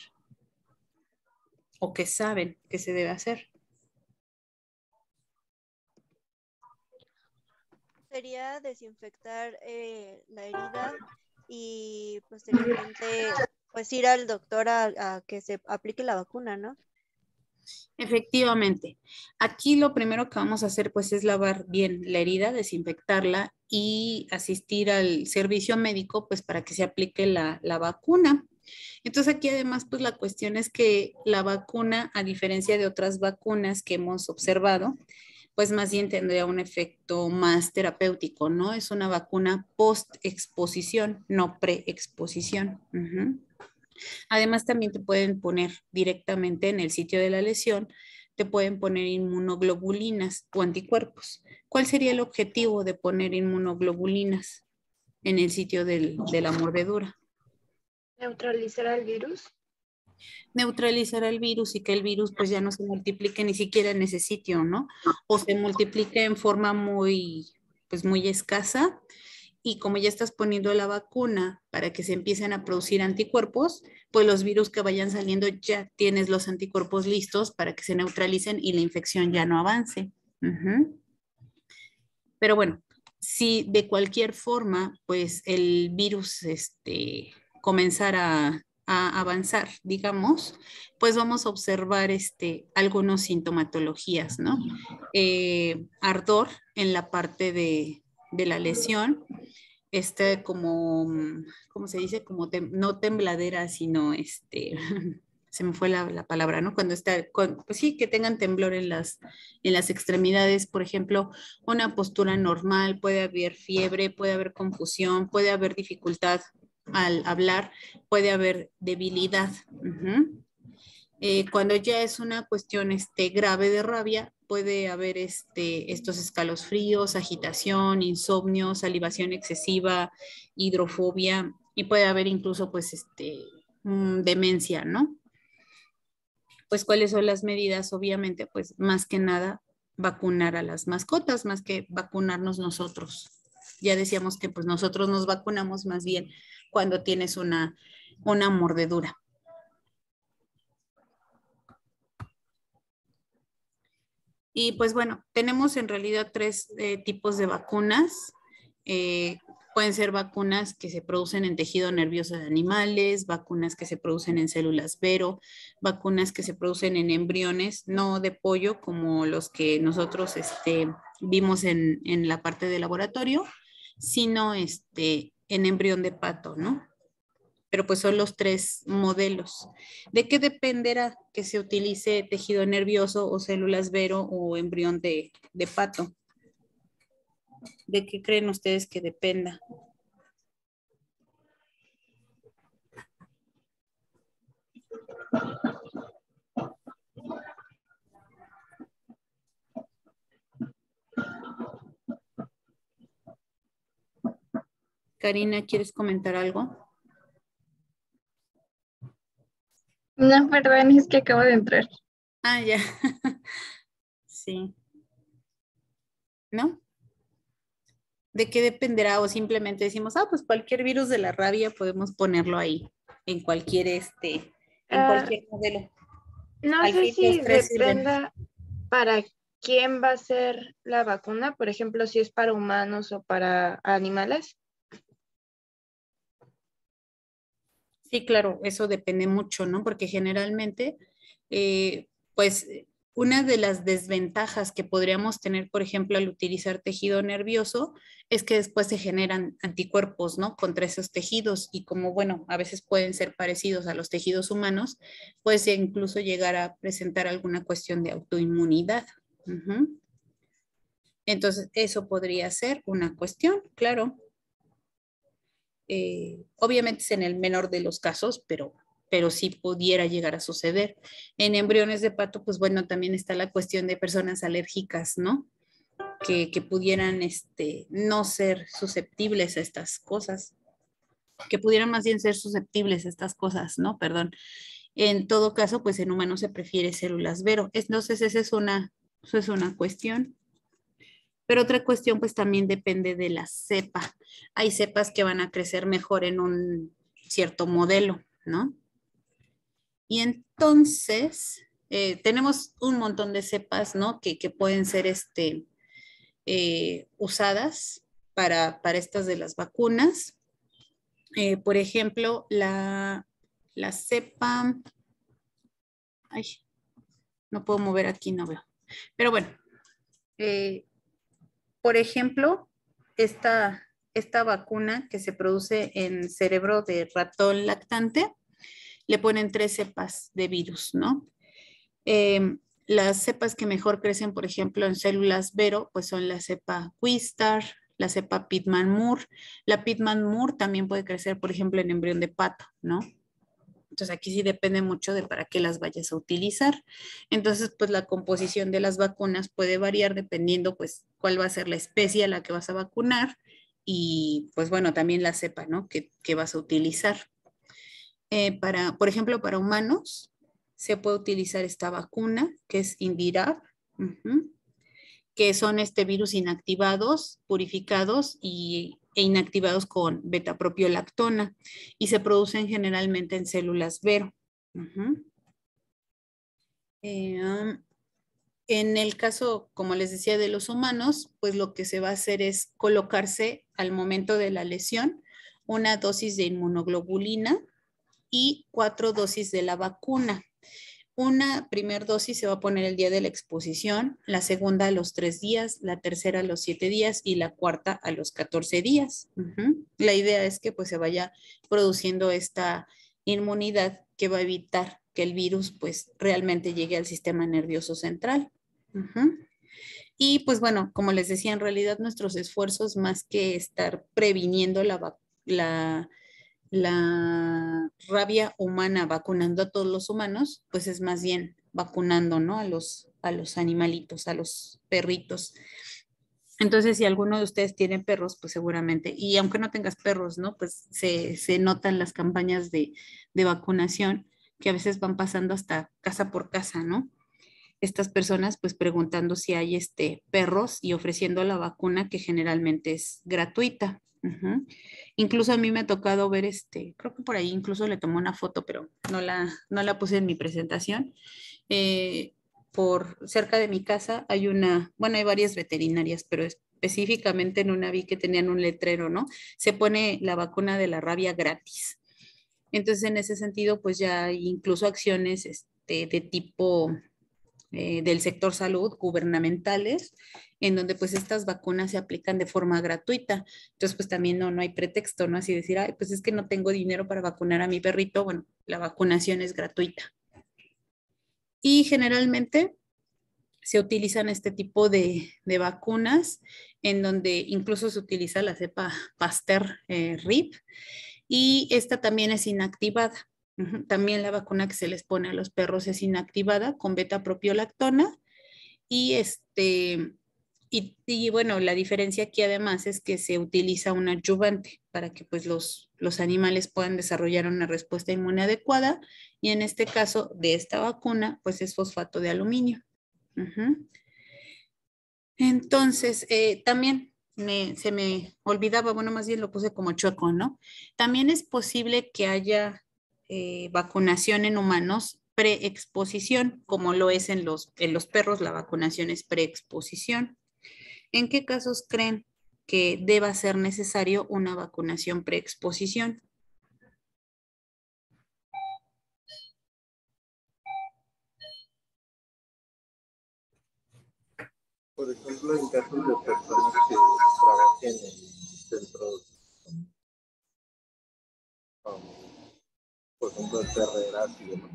Speaker 5: ¿O que saben que se debe hacer?
Speaker 1: Sería desinfectar la herida y posteriormente pues ir al doctor a que se aplique la vacuna, ¿no?
Speaker 5: Efectivamente. Aquí lo primero que vamos a hacer pues es lavar bien la herida, desinfectarla y asistir al servicio médico pues para que se aplique la vacuna. Entonces aquí además pues la cuestión es que la vacuna, a diferencia de otras vacunas que hemos observado, pues más bien tendría un efecto más terapéutico, ¿no? Es una vacuna post-exposición, no pre-exposición. Además, también te pueden poner directamente en el sitio de la lesión, te pueden poner inmunoglobulinas o anticuerpos. ¿Cuál sería el objetivo de poner inmunoglobulinas en el sitio de la mordedura?
Speaker 8: ¿Neutralizar al virus?
Speaker 5: Neutralizar al virus y que el virus pues ya no se multiplique ni siquiera en ese sitio, ¿no? O se multiplique en forma muy escasa y como ya estás poniendo la vacuna para que se empiecen a producir anticuerpos, pues los virus que vayan saliendo ya tienes los anticuerpos listos para que se neutralicen y la infección ya no avance. Pero bueno, si de cualquier forma, pues el virus comenzara a avanzar, digamos, pues vamos a observar algunas sintomatologías, ¿no? Ardor en la parte de la lesión, como, ¿cómo se dice? Como no tembladera, sino se me fue la palabra, ¿no? Cuando está, pues sí, que tengan temblor en las extremidades, por ejemplo, una postura normal, puede haber fiebre, puede haber confusión, puede haber dificultad al hablar, puede haber debilidad. Cuando ya es una cuestión grave de rabia, puede haber estos escalofríos, agitación, insomnio, salivación excesiva, hidrofobia y puede haber incluso pues demencia, ¿no? Pues cuáles son las medidas, obviamente, pues más que nada vacunar a las mascotas, más que vacunarnos nosotros. Ya decíamos que pues nosotros nos vacunamos más bien cuando tienes una mordedura. Y pues bueno, tenemos en realidad 3 tipos de vacunas. Pueden ser vacunas que se producen en tejido nervioso de animales, vacunas que se producen en células Vero, vacunas que se producen en embriones, no de pollo como los que nosotros vimos en la parte de laboratorio, sino en embrión de pato, ¿no? Pero pues son los 3 modelos. ¿De qué dependerá que se utilice tejido nervioso o células Vero o embrión de pato? ¿De qué creen ustedes que dependa? Karina, ¿quieres comentar algo?
Speaker 8: No, perdón, es que acabo de entrar.
Speaker 5: Ah, ya. Sí. ¿No? ¿De qué dependerá? O simplemente decimos, pues cualquier virus de la rabia podemos ponerlo ahí, en cualquier en cualquier modelo.
Speaker 9: No
Speaker 5: Al
Speaker 9: sé
Speaker 5: fin,
Speaker 9: si
Speaker 5: los 3 sirven.
Speaker 9: dependa para quién va a ser la vacuna, por ejemplo, si es para humanos o para animales.
Speaker 5: Sí, claro, eso depende mucho, ¿no? Porque generalmente, pues, una de las desventajas que podríamos tener, por ejemplo, al utilizar tejido nervioso, es que después se generan anticuerpos, ¿no? Contra esos tejidos y como, bueno, a veces pueden ser parecidos a los tejidos humanos, puede incluso llegar a presentar alguna cuestión de autoinmunidad. Entonces, eso podría ser una cuestión, claro. Obviamente es en el menor de los casos, pero sí pudiera llegar a suceder. En embriones de pato, pues bueno, también está la cuestión de personas alérgicas, ¿no? Que pudieran no ser susceptibles a estas cosas, que pudieran más bien ser susceptibles a estas cosas, ¿no? Perdón. En todo caso, pues en humanos se prefiere células Vero. Entonces, eso es una cuestión. Pero otra cuestión, pues también depende de la cepa. Hay cepas que van a crecer mejor en un cierto modelo, ¿no? Y entonces, tenemos un montón de cepas, ¿no? Que pueden ser usadas para estas de las vacunas. Por ejemplo, la cepa... Ay, no puedo mover aquí, no veo. Pero bueno, por ejemplo, esta vacuna que se produce en cerebro de ratón lactante, le ponen 3 cepas de virus, ¿no? Las cepas que mejor crecen, por ejemplo, en células Vero, pues son la cepa Wistar, la cepa Pittman-Moore. La Pittman-Moore también puede crecer, por ejemplo, en embrión de pato, ¿no? Entonces aquí sí depende mucho de para qué las vayas a utilizar. Entonces, pues la composición de las vacunas puede variar dependiendo, pues, cuál va a ser la especie a la que vas a vacunar y, pues, bueno, también la cepa, ¿no? Que vas a utilizar. Por ejemplo, para humanos se puede utilizar esta vacuna que es Indirab, que son virus inactivados, purificados y e inactivados con betapropiolactona y se producen generalmente en células Vero. En el caso, como les decía, de los humanos, pues lo que se va a hacer es colocarse al momento de la lesión una dosis de inmunoglobulina y 4 dosis de la vacuna. Una primera dosis se va a poner el día de la exposición, la segunda a los 3 días, la tercera a los 7 días y la cuarta a los 14 días. La idea es que pues se vaya produciendo esta inmunidad que va a evitar que el virus pues realmente llegue al sistema nervioso central. Y pues bueno, como les decía, en realidad nuestros esfuerzos más que estar previniendo la rabia humana, vacunando a todos los humanos, pues es más bien vacunando, ¿no? A los animalitos, a los perritos. Entonces, si alguno de ustedes tiene perros, pues seguramente, y aunque no tengas perros, ¿no? Pues se notan las campañas de vacunación que a veces van pasando hasta casa por casa, ¿no? Estas personas pues preguntando si hay perros y ofreciendo la vacuna que generalmente es gratuita. Incluso a mí me ha tocado ver creo que por ahí incluso le tomé una foto, pero no la puse en mi presentación. Por cerca de mi casa hay hay varias veterinarias, pero específicamente en una vi que tenían un letrero, ¿no? Se pone la vacuna de la rabia gratis. Entonces, en ese sentido, pues ya hay incluso acciones de tipo del sector salud, gubernamentales, en donde pues estas vacunas se aplican de forma gratuita. Entonces, pues también no hay pretexto, ¿no? Así decir, ay, pues es que no tengo dinero para vacunar a mi perrito. Bueno, la vacunación es gratuita. Y generalmente se utilizan este tipo de vacunas en donde incluso se utiliza la cepa Pasteur-RIP y esta también es inactivada. También la vacuna que se les pone a los perros es inactivada con beta-propiolactona y y bueno, la diferencia aquí además es que se utiliza un adyuvante para que pues los animales puedan desarrollar una respuesta inmune adecuada y en este caso de esta vacuna pues es fosfato de aluminio. Entonces, también se me olvidaba, bueno, más bien lo puse como chueco, ¿no? También es posible que haya vacunación en humanos preexposición, como lo es en los perros, la vacunación es preexposición. ¿En qué casos creen que deba ser necesario una vacunación preexposición?
Speaker 6: Por ejemplo, en casos de personas que trabajen en centros, por ejemplo, de carreras y demás,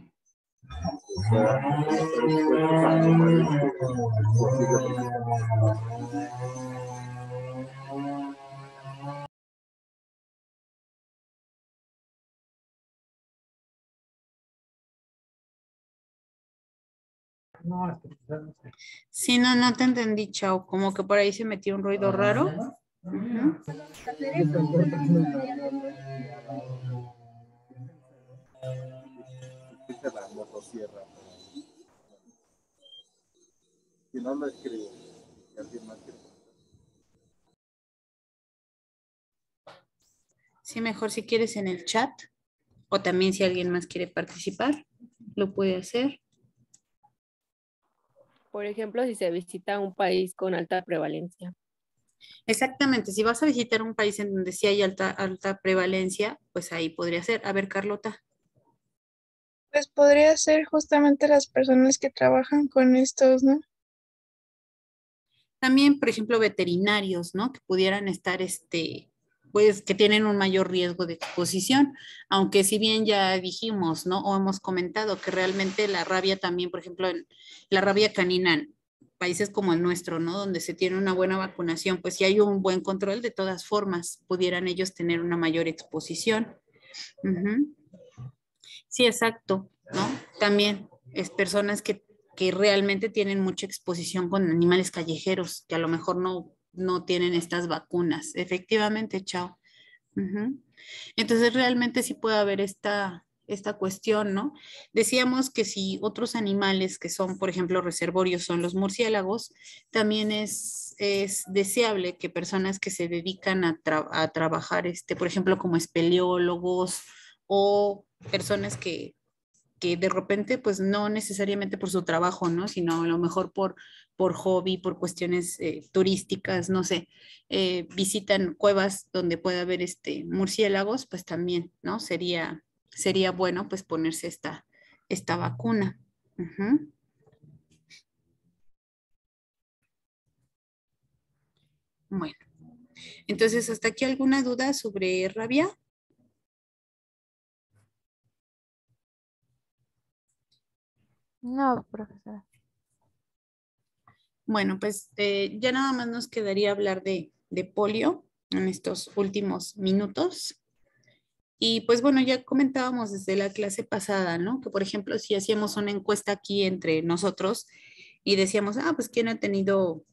Speaker 5: Sí, no te entendí, Chao. Como que por ahí se metió un ruido raro.
Speaker 6: Si no lo escribo, alguien más que...
Speaker 5: Sí, mejor si quieres en el chat o también si alguien más quiere participar, lo puede hacer.
Speaker 10: Por ejemplo, si se visita un país con alta prevalencia.
Speaker 5: Exactamente, si vas a visitar un país en donde sí hay alta prevalencia, pues ahí podría ser. A ver, Carlota.
Speaker 11: Pues podría ser justamente las personas que trabajan con estos, ¿no?
Speaker 5: También, por ejemplo, veterinarios, ¿no? Que pudieran estar, pues, que tienen un mayor riesgo de exposición, aunque si bien ya dijimos, ¿no? O hemos comentado que realmente la rabia también, por ejemplo, la rabia canina en países como el nuestro, ¿no? Donde se tiene una buena vacunación, pues si hay un buen control, de todas formas, pudieran ellos tener una mayor exposición. Sí, exacto, ¿no? También es personas que realmente tienen mucha exposición con animales callejeros, que a lo mejor no tienen estas vacunas. Efectivamente, Chao. Entonces, realmente sí puede haber esta esta cuestión, ¿no? Decíamos que si otros animales que son, por ejemplo, reservorios son los murciélagos, también es deseable que personas que se dedican a trabajar, por ejemplo, como espeleólogos o personas que de repente, pues no necesariamente por su trabajo, ¿no? Sino a lo mejor por hobby, por cuestiones turísticas, no sé, visitan cuevas donde pueda haber murciélagos, pues también, ¿no? Sería bueno pues ponerse esta vacuna. Ujú. Bueno, entonces hasta aquí alguna duda sobre rabia.
Speaker 7: No, profesora.
Speaker 5: Bueno, pues ya nada más nos quedaría hablar de polio en estos últimos minutos. Y pues bueno, ya comentábamos desde la clase pasada, ¿no? Que por ejemplo, si hacíamos una encuesta aquí entre nosotros y decíamos, pues ¿quién ha tenido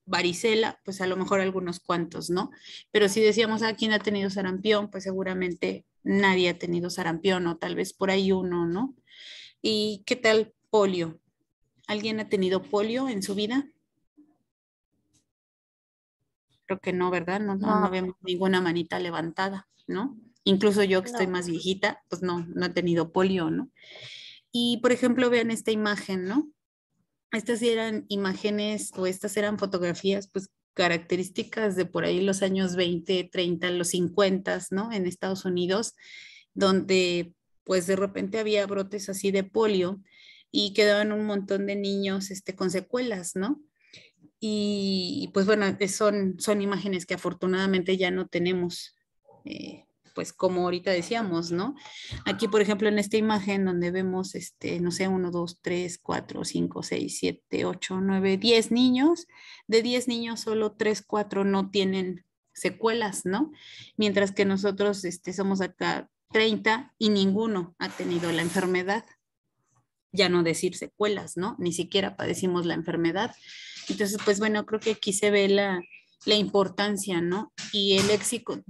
Speaker 5: varicela? Pues a lo mejor algunos cuantos, ¿no? Pero si decíamos, ¿quién ha tenido sarampión? Pues seguramente nadie ha tenido sarampión o tal vez por ahí uno, ¿no? ¿Y qué tal polio? ¿Alguien ha tenido polio en su vida? Creo que no, ¿verdad? No
Speaker 7: No,
Speaker 5: vemos ninguna manita levantada, ¿no? Incluso yo que estoy
Speaker 1: No.
Speaker 5: más viejita, pues no he tenido polio, ¿no? Y por ejemplo, vean esta imagen, ¿no? Estas eran imágenes o estas eran fotografías, pues características de por ahí los años 20, 30, los 50, ¿no? En Estados Unidos, donde pues de repente había brotes así de polio y quedaban un montón de niños con secuelas, ¿no? Y pues bueno, son imágenes que afortunadamente ya no tenemos, pues como ahorita decíamos, ¿no? Aquí, por ejemplo, en esta imagen donde vemos, no sé, 1, 2, 3, 4, 5, 6, 7, 8, 9, 10 niños. De 10 niños, solo 3, 4 no tienen secuelas, ¿no? Mientras que nosotros somos acá 30 y ninguno ha tenido la enfermedad. Ya no decir secuelas, ¿no? Ni siquiera padecimos la enfermedad. Entonces, pues bueno, creo que aquí se ve la importancia, ¿no? Y el éxito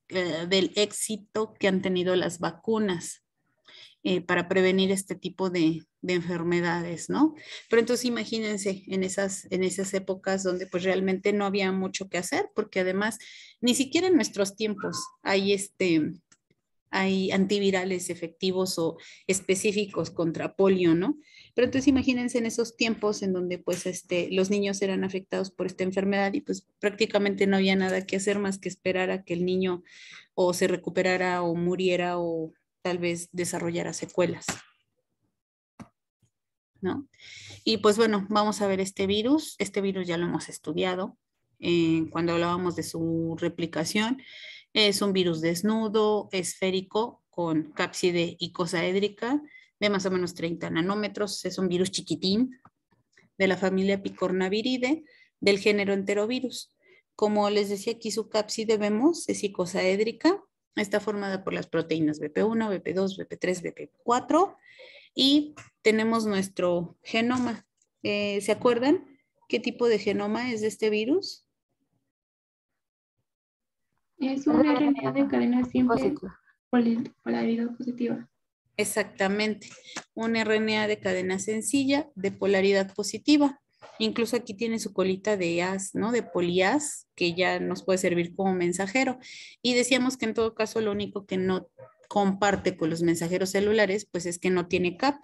Speaker 5: del éxito que han tenido las vacunas para prevenir este tipo de enfermedades, ¿no? Pero entonces imagínense en esas épocas donde pues realmente no había mucho que hacer, porque además ni siquiera en nuestros tiempos hay antivirales efectivos o específicos contra polio, ¿no? Pero entonces imagínense en esos tiempos en donde pues los niños eran afectados por esta enfermedad y pues prácticamente no había nada que hacer más que esperar a que el niño o se recuperara o muriera o tal vez desarrollara secuelas, ¿no? Y pues bueno, vamos a ver este virus. Este virus ya lo hemos estudiado cuando hablábamos de su replicación. Es un virus desnudo, esférico, con cápside icosaédrica de más o menos 30 nanómetros. Es un virus chiquitín de la familia Picornaviridae del género enterovirus. Como les decía aquí, su cápside vemos es icosaédrica. Está formada por las proteínas BP1, BP2, BP3, BP4 y tenemos nuestro genoma. ¿Se acuerdan qué tipo de genoma es de este virus?
Speaker 12: Es un RNA de cadena simple
Speaker 7: positiva.
Speaker 12: polaridad positiva.
Speaker 5: Exactamente, un RNA de cadena sencilla de polaridad positiva. Incluso aquí tiene su colita de as, ¿no? De polias, que ya nos puede servir como mensajero. Y decíamos que en todo caso lo único que no comparte con los mensajeros celulares, pues es que no tiene cap.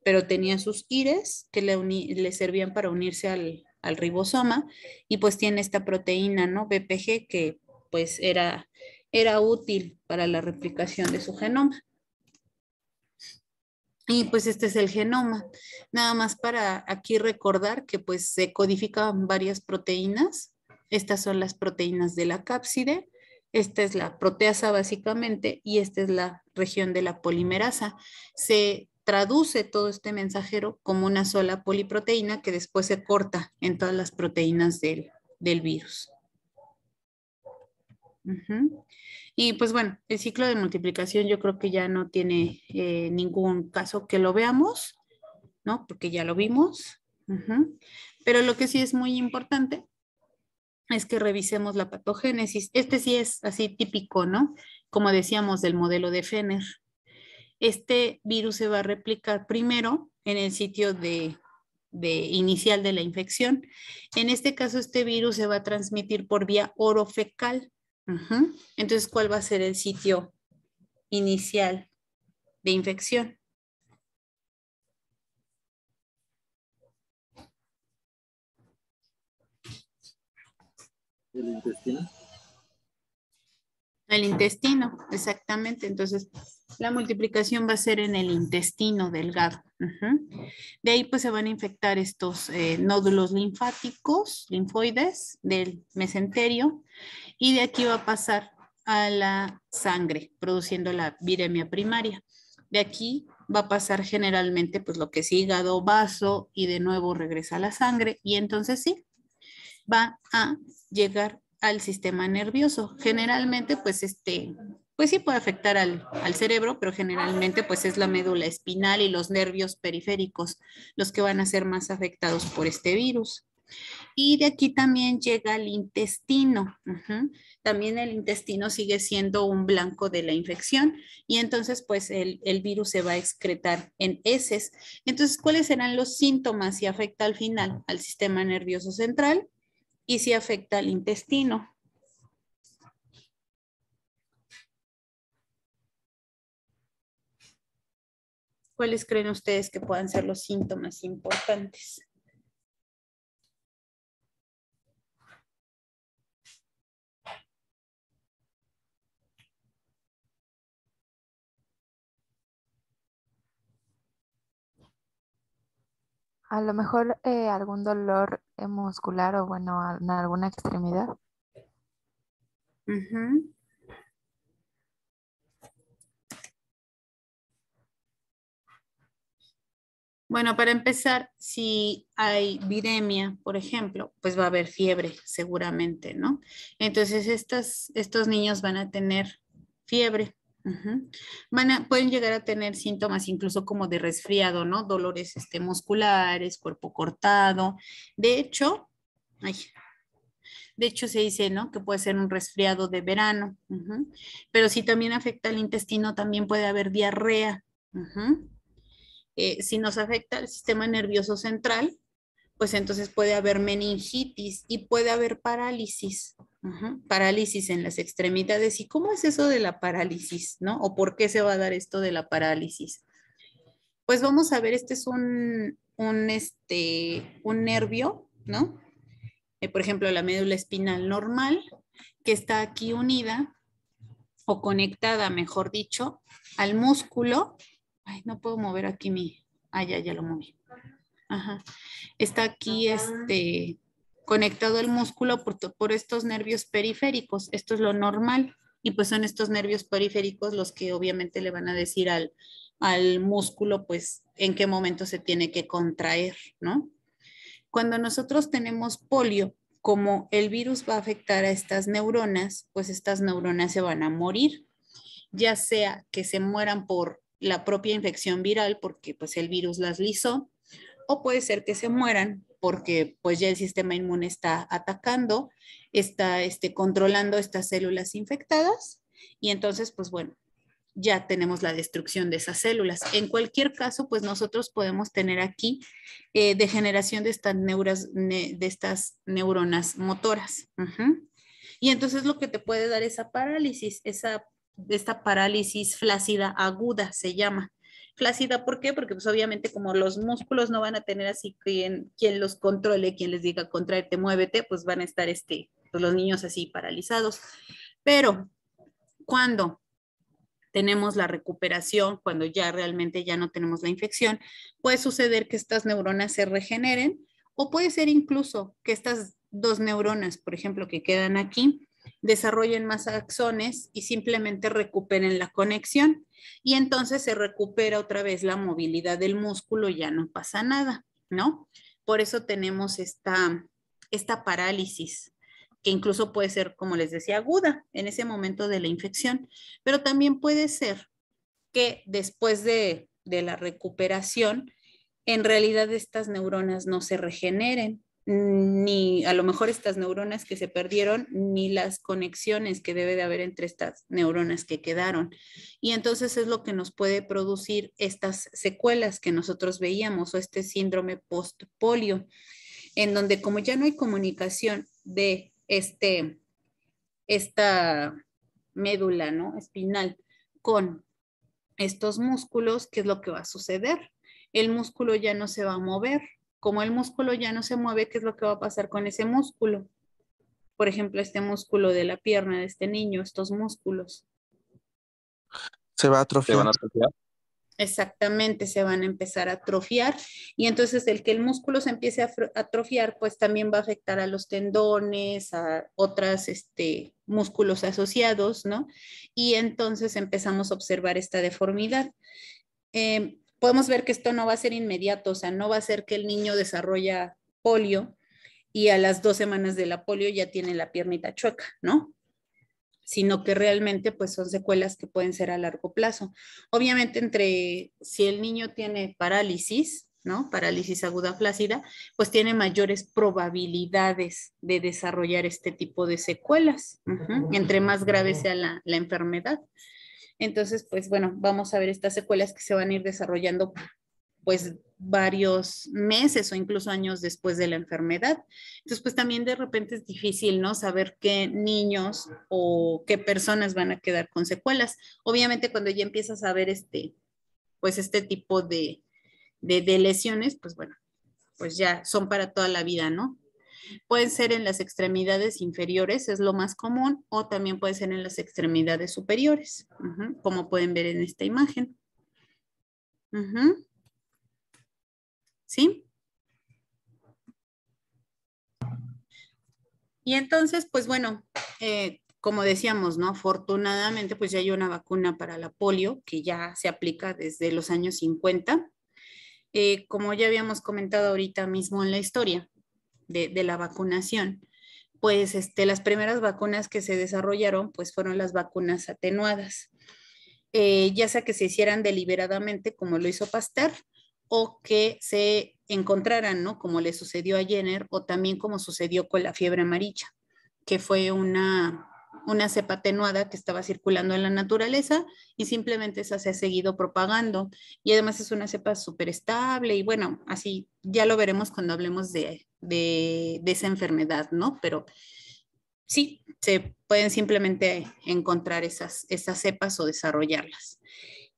Speaker 5: Pero tenía sus hires que le servían para unirse al ribosoma y pues tiene esta proteína, ¿no? BPG que pues era útil para la replicación de su genoma. Y pues este es el genoma. Nada más para aquí recordar que pues se codifican varias proteínas. Estas son las proteínas de la cápside. Esta es la proteasa básicamente y esta es la región de la polimerasa. Se traduce todo este mensajero como una sola poliproteína que después se corta en todas las proteínas del virus. Y pues bueno, el ciclo de multiplicación yo creo que ya no tiene ningún caso que lo veamos, ¿no? Porque ya lo vimos. Pero lo que sí es muy importante es que revisemos la patogénesis. Este sí es así típico, ¿no? Como decíamos del modelo de Fenner. Este virus se va a replicar primero en el sitio de inicial de la infección. En este caso, este virus se va a transmitir por vía orofecal. Entonces, ¿cuál va a ser el sitio inicial de infección?
Speaker 6: ¿El intestino?
Speaker 5: El intestino, exactamente. Entonces, la multiplicación va a ser en el intestino delgado. De ahí pues se van a infectar estos nódulos linfáticos, linfoides del mesenterio, y de aquí va a pasar a la sangre, produciendo la viremia primaria. De aquí va a pasar generalmente pues lo que es hígado, vaso, y de nuevo regresa a la sangre, y entonces sí, va a llegar al sistema nervioso. Generalmente, pues pues sí puede afectar al cerebro, pero generalmente pues es la médula espinal y los nervios periféricos los que van a ser más afectados por este virus. Y de aquí también llega al intestino. También el intestino sigue siendo un blanco de la infección, y entonces pues el virus se va a excretar en heces. Entonces, ¿cuáles serán los síntomas si afecta al final al sistema nervioso central y si afecta al intestino? ¿Cuáles creen ustedes que puedan ser los síntomas importantes?
Speaker 7: A lo mejor algún dolor muscular o bueno, en alguna extremidad.
Speaker 5: Bueno, para empezar, si hay viremia, por ejemplo, pues va a haber fiebre seguramente, ¿no? Entonces, estos niños van a tener fiebre. Pueden llegar a tener síntomas incluso como de resfriado, ¿no? Dolores musculares, cuerpo cortado. De hecho, se dice, ¿no? Que puede ser un resfriado de verano. Pero si también afecta al intestino, también puede haber diarrea. Si nos afecta el sistema nervioso central, pues entonces puede haber meningitis y puede haber parálisis. Parálisis en las extremidades. ¿Y cómo es eso de la parálisis, no? ¿O por qué se va a dar esto de la parálisis? Pues vamos a ver, este es un nervio, ¿no? Por ejemplo, la médula espinal normal, que está aquí unida o conectada, mejor dicho, al músculo. Ay, no puedo mover aquí ya lo moví. Está aquí conectado al músculo por estos nervios periféricos. Esto es lo normal. Y pues son estos nervios periféricos los que obviamente le van a decir al músculo, pues, en qué momento se tiene que contraer, ¿no? Cuando nosotros tenemos polio, como el virus va a afectar a estas neuronas, pues estas neuronas se van a morir, ya sea que se mueran por la propia infección viral, porque pues el virus las lisó, o puede ser que se mueran porque pues ya el sistema inmune está atacando, está controlando estas células infectadas, y entonces pues bueno, ya tenemos la destrucción de esas células. En cualquier caso, pues nosotros podemos tener aquí degeneración de estas neuronas motoras. Y entonces lo que te puede dar esa parálisis, esta parálisis flácida aguda se llama. Flácida, ¿por qué? Porque pues obviamente como los músculos no van a tener así quien los controle, quien les diga contraerte, muévete, pues van a estar pues los niños así paralizados. Pero cuando tenemos la recuperación, cuando ya realmente ya no tenemos la infección, puede suceder que estas neuronas se regeneren, o puede ser incluso que estas dos neuronas, por ejemplo, que quedan aquí, desarrollen más axones y simplemente recuperen la conexión, y entonces se recupera otra vez la movilidad del músculo y ya no pasa nada, ¿no? Por eso tenemos esta parálisis, que incluso puede ser, como les decía, aguda en ese momento de la infección, pero también puede ser que después de la recuperación, en realidad estas neuronas no se regeneren, ni a lo mejor estas neuronas que se perdieron, ni las conexiones que debe de haber entre estas neuronas que quedaron. Y entonces es lo que nos puede producir estas secuelas que nosotros veíamos o este síndrome post-polio, en donde como ya no hay comunicación de esta médula, ¿no?, espinal con estos músculos, ¿qué es lo que va a suceder? El músculo ya no se va a mover. Como el músculo ya no se mueve, ¿qué es lo que va a pasar con ese músculo? Por ejemplo, este músculo de la pierna de este niño, estos músculos.
Speaker 13: Se va a atrofiar.
Speaker 6: ¿Se van a atrofiar?
Speaker 5: Exactamente, se van a empezar a atrofiar y entonces el que el músculo se empiece a atrofiar, pues también va a afectar a los tendones, a otros músculos asociados, ¿no? Y entonces empezamos a observar esta deformidad. Podemos ver que esto no va a ser inmediato, o sea, no va a ser que el niño desarrolla polio y a las 2 semanas de la polio ya tiene la piernita chueca, ¿no? Sino que realmente pues son secuelas que pueden ser a largo plazo. Obviamente si el niño tiene parálisis, ¿no? Parálisis aguda flácida, pues tiene mayores probabilidades de desarrollar este tipo de secuelas, entre más grave sea la enfermedad. Entonces, pues bueno, vamos a ver estas secuelas que se van a ir desarrollando pues varios meses o incluso años después de la enfermedad. Entonces, pues también de repente es difícil, ¿no?, saber qué niños o qué personas van a quedar con secuelas. Obviamente cuando ya empiezas a ver pues este tipo de lesiones, pues bueno, pues ya son para toda la vida, ¿no? Pueden ser en las extremidades inferiores, es lo más común, o también puede ser en las extremidades superiores, como pueden ver en esta imagen. ¿Sí? Y entonces, pues bueno, como decíamos, ¿no? Afortunadamente, pues ya hay una vacuna para la polio que ya se aplica desde los años 50. Como ya habíamos comentado ahorita mismo en la historia de la vacunación, pues las primeras vacunas que se desarrollaron, pues fueron las vacunas atenuadas. Ya sea que se hicieran deliberadamente, como lo hizo Pasteur, o que se encontraran, ¿no?, como le sucedió a Jenner, o también como sucedió con la fiebre amarilla, que fue una cepa atenuada que estaba circulando en la naturaleza y simplemente esa se ha seguido propagando. Y además es una cepa súper estable y bueno, así ya lo veremos cuando hablemos de esa enfermedad, ¿no? Pero sí, se pueden simplemente encontrar esas cepas o desarrollarlas.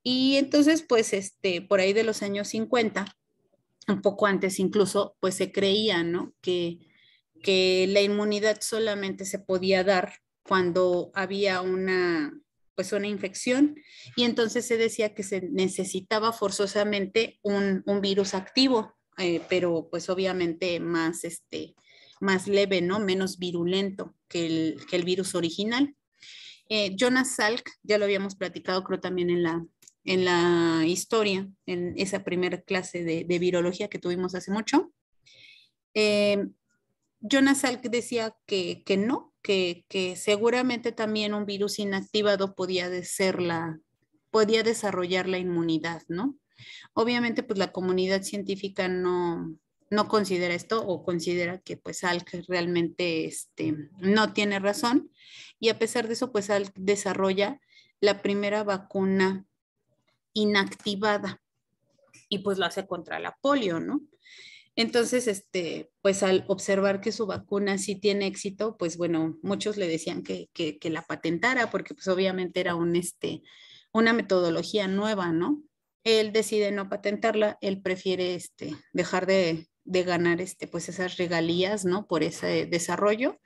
Speaker 5: Y entonces, pues, por ahí de los años 50, un poco antes incluso, pues se creía, ¿no?, que la inmunidad solamente se podía dar cuando había una infección y entonces se decía que se necesitaba forzosamente un virus activo, pero pues obviamente más leve, ¿no?, menos virulento que el virus original. Jonas Salk, ya lo habíamos platicado creo también en la historia, en esa primera clase de virología que tuvimos hace mucho. Jonas Salk decía que no, que seguramente también un virus inactivado podía desarrollar la inmunidad, ¿no? Obviamente, pues la comunidad científica no considera esto o considera que pues Salk realmente no tiene razón y a pesar de eso, pues Salk desarrolla la primera vacuna inactivada y pues lo hace contra la polio, ¿no? Entonces, pues al observar que su vacuna sí tiene éxito, pues bueno, muchos le decían que la patentara porque pues obviamente era una metodología nueva, ¿no? Él decide no patentarla, él prefiere dejar de ganar pues esas regalías, ¿no?, por ese desarrollo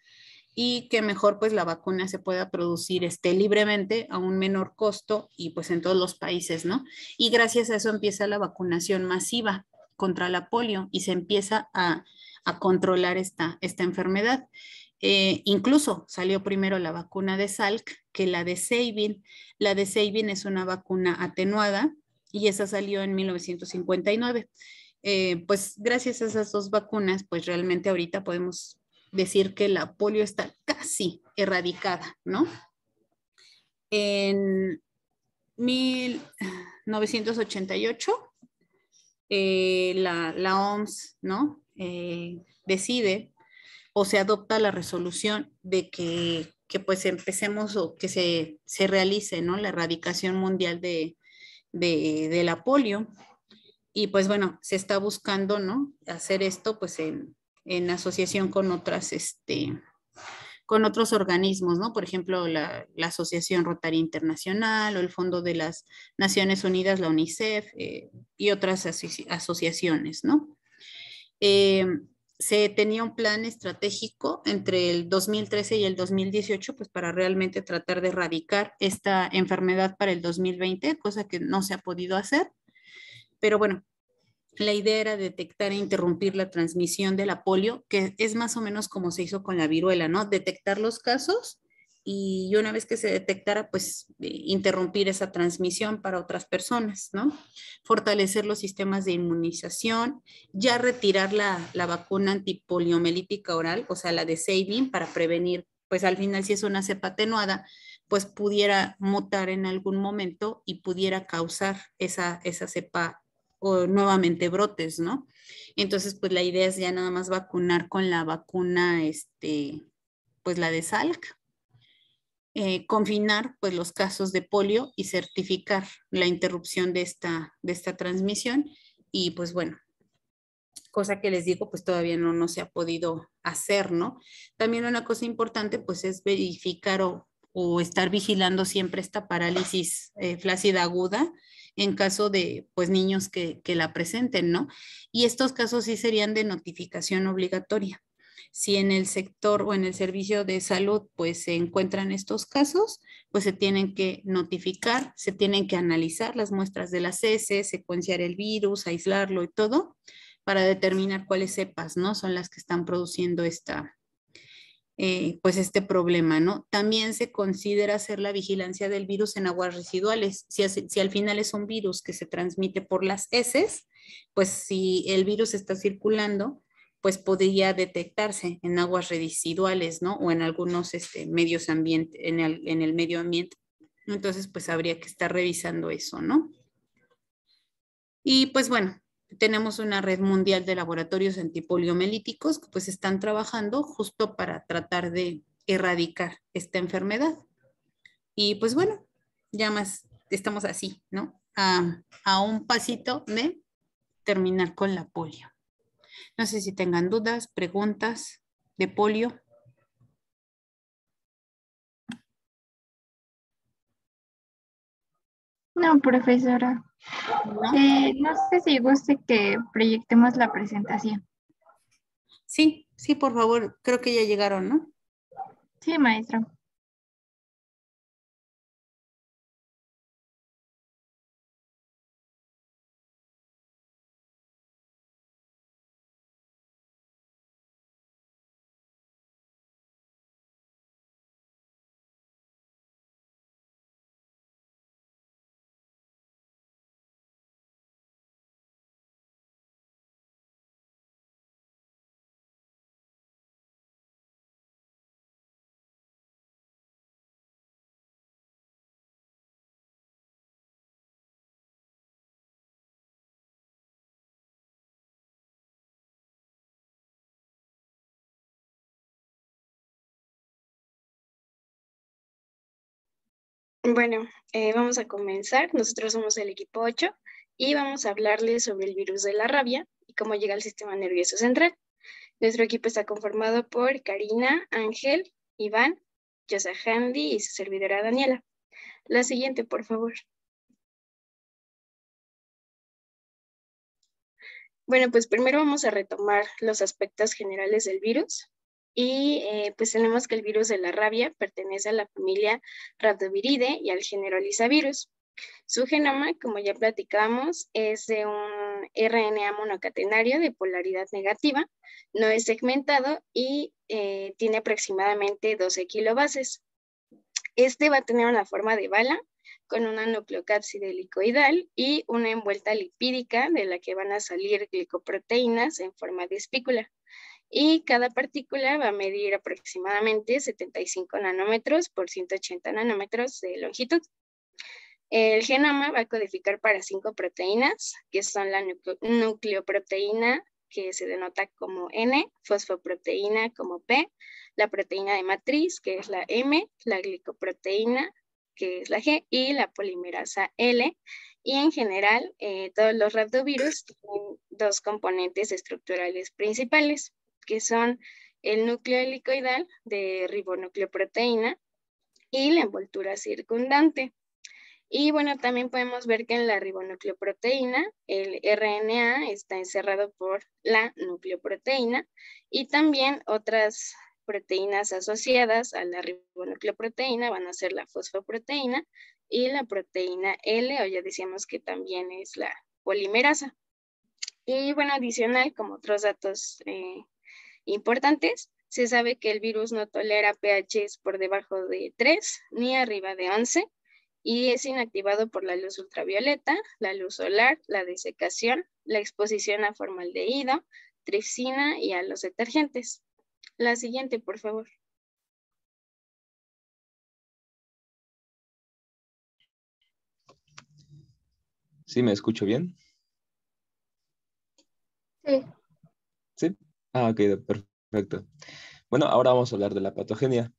Speaker 5: y que mejor pues la vacuna se pueda producir libremente a un menor costo y pues en todos los países, ¿no? Y gracias a eso empieza la vacunación masiva contra la polio y se empieza a controlar esta enfermedad. Incluso salió primero la vacuna de Salk que la de Sabin. La de Sabin es una vacuna atenuada y esa salió en 1959. Pues gracias a esas dos vacunas, pues realmente ahorita podemos decir que la polio está casi erradicada, ¿no? En 1988, la OMS, ¿no?, decide o se adopta la resolución de que pues empecemos o que se realice, ¿no? La erradicación mundial de la polio. Y pues bueno, se está buscando, ¿no? Hacer esto pues en asociación con otras, con otros organismos, ¿no? Por ejemplo, la Asociación Rotaria Internacional o el Fondo de las Naciones Unidas, la UNICEF, y otras asociaciones, ¿no? Se tenía un plan estratégico entre el 2013 y el 2018, pues para realmente tratar de erradicar esta enfermedad para el 2020, cosa que no se ha podido hacer. Pero bueno, la idea era detectar e interrumpir la transmisión de la polio, que es más o menos como se hizo con la viruela, ¿no? Detectar los casos y una vez que se detectara, pues interrumpir esa transmisión para otras personas, ¿no? Fortalecer los sistemas de inmunización, ya retirar la vacuna antipoliomelítica oral, o sea, la de Sabin, para prevenir, pues al final si es una cepa atenuada, pues pudiera mutar en algún momento y pudiera causar esa cepa o nuevamente brotes, ¿no? Entonces, pues la idea es ya nada más vacunar con la vacuna, pues la de Salk, confinar pues los casos de polio y certificar la interrupción de esta transmisión y pues bueno, cosa que les digo pues todavía no se ha podido hacer, ¿no? También una cosa importante pues es verificar o estar vigilando siempre esta parálisis flácida aguda en caso de pues niños que la presenten, ¿no? Y estos casos sí serían de notificación obligatoria. Si en el sector o en el servicio de salud pues se encuentran estos casos, pues se tienen que notificar, se tienen que analizar las muestras de las heces, secuenciar el virus, aislarlo y todo para determinar cuáles cepas, ¿no? Son las que están produciendo pues este problema, ¿no? También se considera hacer la vigilancia del virus en aguas residuales. Si al final es un virus que se transmite por las heces, pues si el virus está circulando, pues podría detectarse en aguas residuales, ¿no? O en algunos medios ambiente, en el medio ambiente. Entonces, pues habría que estar revisando eso, ¿no? Y pues bueno, tenemos una red mundial de laboratorios antipoliomelíticos que pues están trabajando justo para tratar de erradicar esta enfermedad. Y pues bueno, ya más estamos así, ¿no? A un pasito de terminar con la polio. No sé si tengan dudas, preguntas de polio.
Speaker 12: No, profesora. No sé si guste que proyectemos la presentación.
Speaker 5: Sí, por favor. Creo que ya llegaron, ¿no?
Speaker 12: Sí, maestra.
Speaker 8: Bueno, vamos a comenzar. Nosotros somos el equipo 8 y vamos a hablarles sobre el virus de la rabia y cómo llega al sistema nervioso central. Nuestro equipo está conformado por Karina, Ángel, Iván, Yosa Handy y su servidora Daniela. La siguiente, por favor. Bueno, pues primero vamos a retomar los aspectos generales del virus. Y pues tenemos que el virus de la rabia pertenece a la familia Rhabdoviridae y al género Lyssavirus. Su genoma, como ya platicamos, es de un RNA monocatenario de polaridad negativa, no es segmentado y tiene aproximadamente 12 kilobases. Este va a tener una forma de bala con una nucleocápside helicoidal y una envuelta lipídica de la que van a salir glicoproteínas en forma de espícula. Y cada partícula va a medir aproximadamente 75 nanómetros por 180 nanómetros de longitud. El genoma va a codificar para 5 proteínas, que son la nucleoproteína que se denota como N, fosfoproteína como P, la proteína de matriz, que es la M, la glicoproteína, que es la G, y la polimerasa L. Y en general, todos los rhabdovirus tienen dos componentes estructurales principales, que son el núcleo helicoidal de ribonucleoproteína y la envoltura circundante. Y bueno, también podemos ver que en la ribonucleoproteína el RNA está encerrado por la nucleoproteína y también otras proteínas asociadas a la ribonucleoproteína van a ser la fosfoproteína y la proteína L, o ya decíamos que también es la polimerasa. Y bueno, adicional, como otros datos importantes, se sabe que el virus no tolera pHs por debajo de 3 ni arriba de 11 y es inactivado por la luz ultravioleta, la luz solar, la desecación, la exposición a formaldehído, tripsina y a los detergentes. La siguiente, por favor.
Speaker 14: ¿Sí me escucho bien?
Speaker 12: Sí.
Speaker 14: ¿Sí? Ah, ok, perfecto. Bueno, ahora vamos a hablar de la patogenia.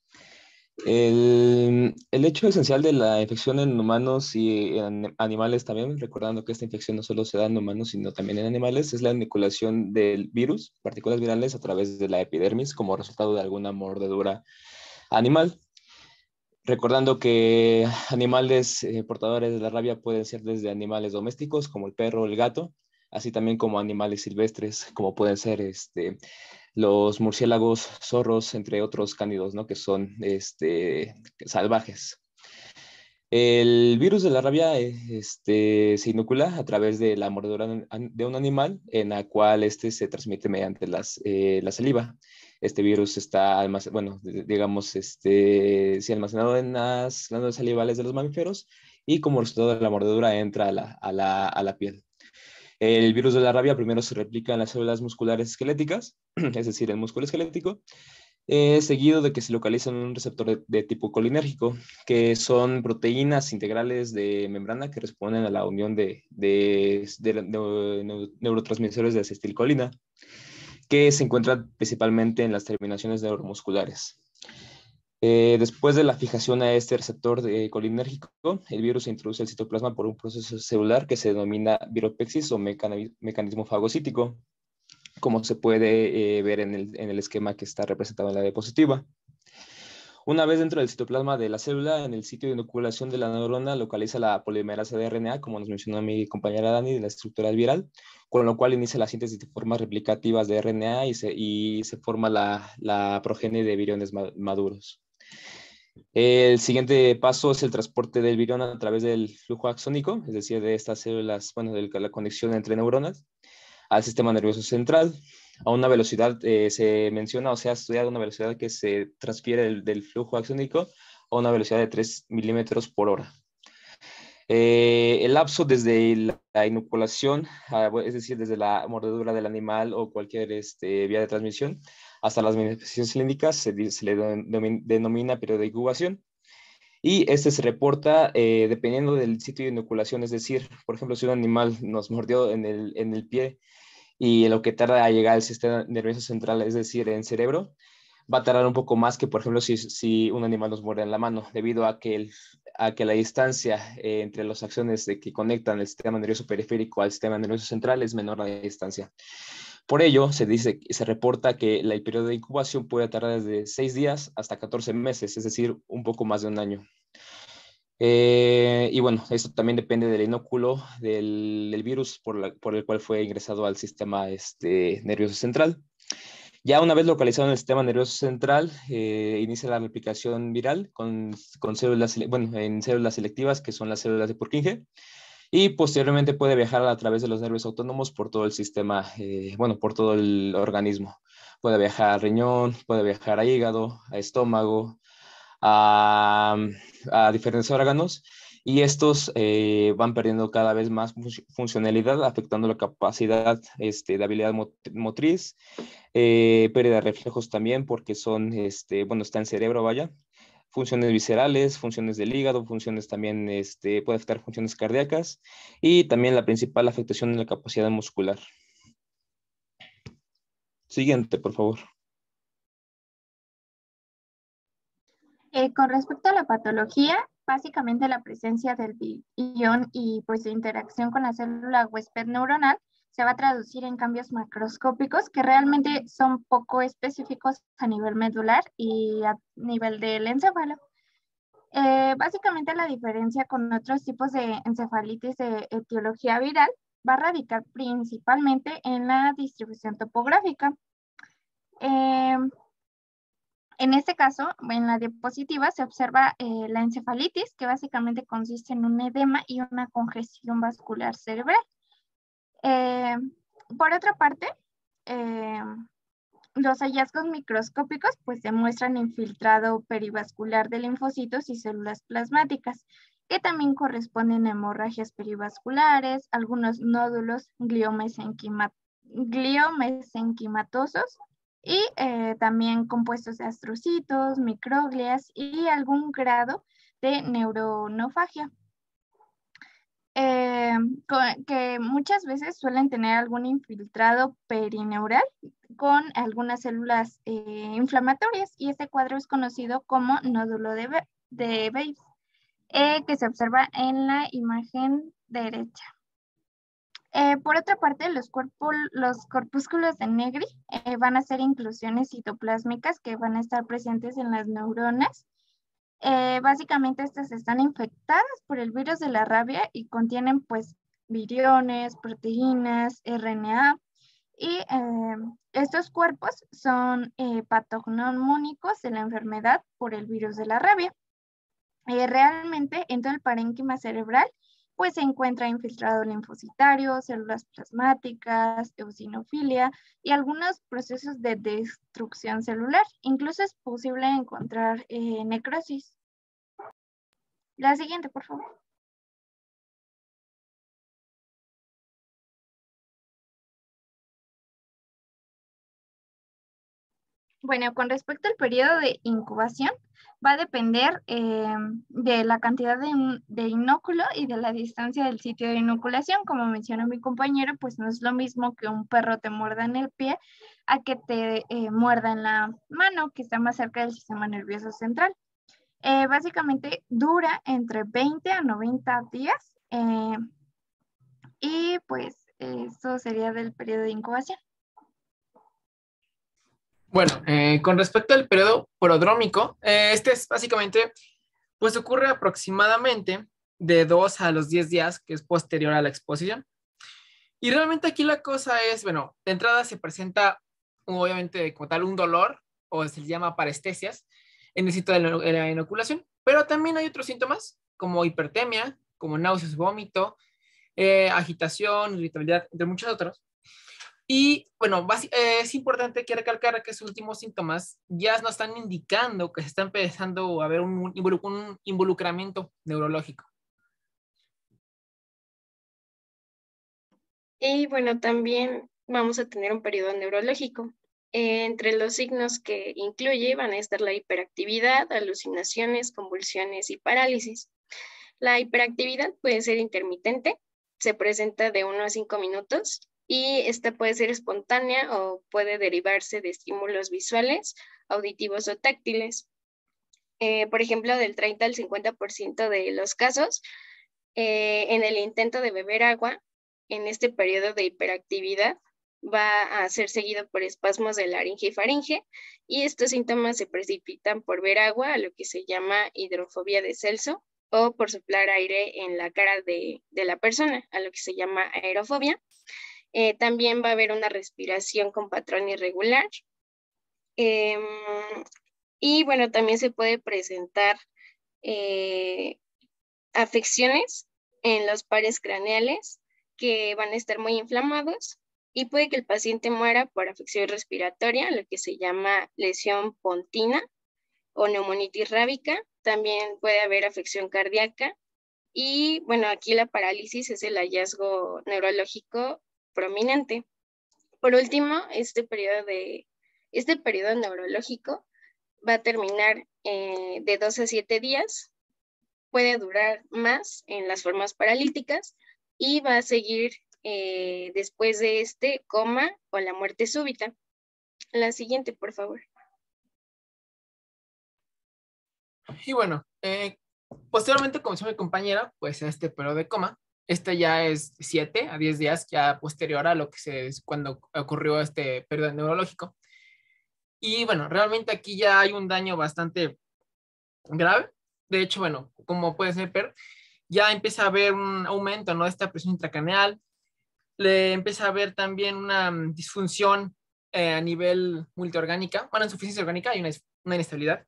Speaker 14: El hecho esencial de la infección en humanos y en animales también, recordando que esta infección no solo se da en humanos, sino también en animales, es la inoculación del virus, partículas virales, a través de la epidermis como resultado de alguna mordedura animal. Recordando que animales portadores de la rabia pueden ser desde animales domésticos, como el perro o el gato, así también como animales silvestres, como pueden ser los murciélagos, zorros, entre otros cánidos, ¿no? Que son salvajes. El virus de la rabia se inocula a través de la mordedura de un animal, en la cual se transmite mediante la saliva. Este virus está almacenado en las glándulas salivales de los mamíferos y como resultado de la mordedura entra a la piel. El virus de la rabia primero se replica en las células musculares esqueléticas, es decir, el músculo esquelético, seguido de que se localiza en un receptor de tipo colinérgico, que son proteínas integrales de membrana que responden a la unión de neurotransmisores de acetilcolina, que se encuentran principalmente en las terminaciones neuromusculares. Después de la fijación a este receptor colinérgico, el virus se introduce al citoplasma por un proceso celular que se denomina viropexis o mecanismo fagocítico, como se puede ver en el esquema que está representado en la diapositiva. Una vez dentro del citoplasma de la célula, en el sitio de inoculación de la neurona, localiza la polimerasa de RNA, como nos mencionó mi compañera Dani, de la estructura viral, con lo cual inicia la síntesis de formas replicativas de RNA y se forma la progenie de viriones maduros. El siguiente paso es el transporte del virión a través del flujo axónico, es decir, de estas células, de la conexión entre neuronas, al sistema nervioso central, a una velocidad, se menciona o se ha estudiado una velocidad que se transfiere del flujo axónico a una velocidad de 3 milímetros por hora. El lapso desde la inoculación, es decir, desde la mordedura del animal o cualquier vía de transmisión, hasta las manifestaciones clínicas se le denomina periodo de incubación. Y se reporta dependiendo del sitio de inoculación, es decir, por ejemplo, si un animal nos mordió en el pie y lo que tarda a llegar al sistema nervioso central, es decir, en cerebro, va a tardar un poco más que, por ejemplo, si un animal nos muerde en la mano, debido a que la distancia entre las acciones que conectan el sistema nervioso periférico al sistema nervioso central es menor a la distancia. Por ello, se reporta que el periodo de incubación puede tardar desde 6 días hasta 14 meses, es decir, un poco más de un año. Y bueno, esto también depende del inóculo del virus por el cual fue ingresado al sistema nervioso central. Ya una vez localizado en el sistema nervioso central, inicia la replicación viral con células, en células selectivas, que son las células de Purkinje, y posteriormente puede viajar a través de los nervios autónomos por todo el sistema, por todo el organismo. Puede viajar al riñón, puede viajar a hígado, a estómago, a diferentes órganos, y estos van perdiendo cada vez más funcionalidad, afectando la capacidad de habilidad motriz, pérdida de reflejos también, porque está en cerebro, vaya, funciones viscerales, funciones del hígado, funciones también, puede afectar funciones cardíacas, y también la principal afectación en la capacidad muscular. Siguiente, por favor.
Speaker 12: Con respecto a la patología, básicamente la presencia del ion y pues de interacción con la célula huésped neuronal se va a traducir en cambios macroscópicos que realmente son poco específicos a nivel medular y a nivel del encéfalo. Básicamente la diferencia con otros tipos de encefalitis de etiología viral va a radicar principalmente en la distribución topográfica. En este caso, en la diapositiva se observa la encefalitis, que básicamente consiste en un edema y una congestión vascular cerebral. Por otra parte, los hallazgos microscópicos pues demuestran infiltrado perivascular de linfocitos y células plasmáticas, que también corresponden a hemorragias perivasculares, algunos nódulos gliomesenquimatosos y también compuestos de astrocitos, microglias y algún grado de neuronofagia. Que muchas veces suelen tener algún infiltrado perineural con algunas células inflamatorias, y este cuadro es conocido como nódulo de Weiss, que se observa en la imagen derecha. Por otra parte, los corpúsculos de Negri van a ser inclusiones citoplásmicas que van a estar presentes en las neuronas. Básicamente estas están infectadas por el virus de la rabia y contienen pues viriones, proteínas, RNA, y estos cuerpos son patognomónicos de la enfermedad por el virus de la rabia. Realmente en todo el parénquima cerebral pues se encuentra infiltrado linfocitario, células plasmáticas, eosinofilia y algunos procesos de destrucción celular. Incluso es posible encontrar necrosis. La siguiente, por favor. Bueno, con respecto al periodo de incubación, va a depender de la cantidad de inóculo y de la distancia del sitio de inoculación. Como mencionó mi compañero, pues no es lo mismo que un perro te muerda en el pie a que te muerda en la mano, que está más cerca del sistema nervioso central. Básicamente dura entre 20 a 90 días y pues eso sería del periodo de incubación.
Speaker 15: Bueno, con respecto al periodo prodrómico, este es básicamente, pues ocurre aproximadamente de 2 a los 10 días, que es posterior a la exposición. Y realmente aquí la cosa es, bueno, de entrada se presenta obviamente como tal un dolor, o se llama parestesias, en el sitio de la inoculación, pero también hay otros síntomas, como hipertemia, como náuseas, vómito, agitación, irritabilidad, entre muchos otros. Y bueno, es importante que recalcar que esos últimos síntomas ya nos están indicando que se está empezando a haber un involucramiento neurológico.
Speaker 8: Y bueno, también vamos a tener un periodo neurológico. Entre los signos que incluye van a estar la hiperactividad, alucinaciones, convulsiones y parálisis. La hiperactividad puede ser intermitente, se presenta de 1 a 5 minutos y esta puede ser espontánea o puede derivarse de estímulos visuales, auditivos o táctiles. Por ejemplo, del 30 al 50% de los casos, en el intento de beber agua, en este periodo de hiperactividad, va a ser seguido por espasmos de laringe y faringe, y estos síntomas se precipitan por ver agua, a lo que se llama hidrofobia de Celso, o por soplar aire en la cara de la persona, a lo que se llama aerofobia. También va a haber una respiración con patrón irregular. Y bueno, también se puede presentar afecciones en los pares craneales que van a estar muy inflamados, y puede que el paciente muera por afección respiratoria, lo que se llama lesión pontina o neumonitis rábica. También puede haber afección cardíaca. Y bueno, aquí la parálisis es el hallazgo neurológico prominente. Por último, este periodo neurológico va a terminar de 2 a 7 días, puede durar más en las formas paralíticas y va a seguir después de coma o la muerte súbita. La siguiente, por favor.
Speaker 15: Y bueno, posteriormente, como decía mi compañera, pues este periodo de coma, este ya es 7 a 10 días ya posterior a lo que cuando ocurrió este periodo neurológico. Y bueno, realmente aquí ya hay un daño bastante grave. De hecho, bueno, como pueden ver, ya empieza a haber un aumento, ¿no?, de esta presión intracraneal. Le empieza a haber también una disfunción a nivel multiorgánica, bueno, insuficiencia orgánica y una inestabilidad.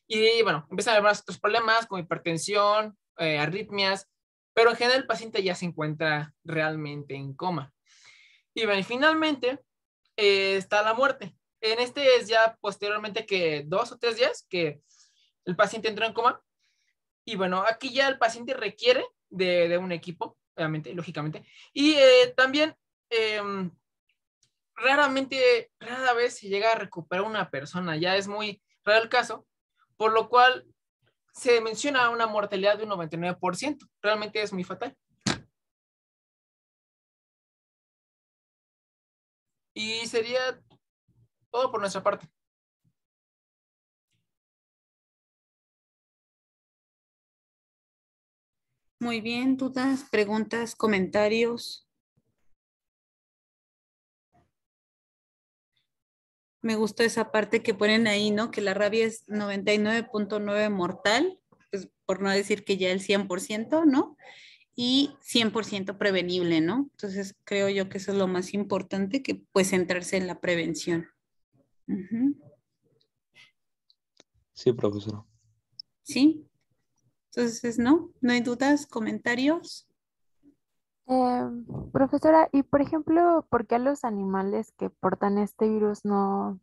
Speaker 15: Y bueno, empiezan a haber más otros problemas como hipertensión, arritmias, pero en general el paciente ya se encuentra realmente en coma. Y bueno, y finalmente está la muerte. En este es ya posteriormente que 2 o 3 días que el paciente entró en coma. Y bueno, aquí ya el paciente requiere de un equipo, obviamente, lógicamente. Y también rara vez se llega a recuperar una persona. Ya es muy raro el caso, por lo cual se menciona una mortalidad de un 99%. Realmente es muy fatal. Y sería todo por nuestra parte.
Speaker 5: Muy bien, dudas, preguntas, comentarios. Me gusta esa parte que ponen ahí, ¿no? Que la rabia es 99.9 mortal, pues por no decir que ya el 100%, ¿no? Y 100% prevenible, ¿no? Entonces creo yo que eso es lo más importante, que pues centrarse en la prevención. Ujú.
Speaker 14: Sí, profesora.
Speaker 5: ¿Sí? Entonces, ¿no? ¿No hay dudas, comentarios?
Speaker 7: Profesora, y por ejemplo, ¿por qué a los animales que portan este virus no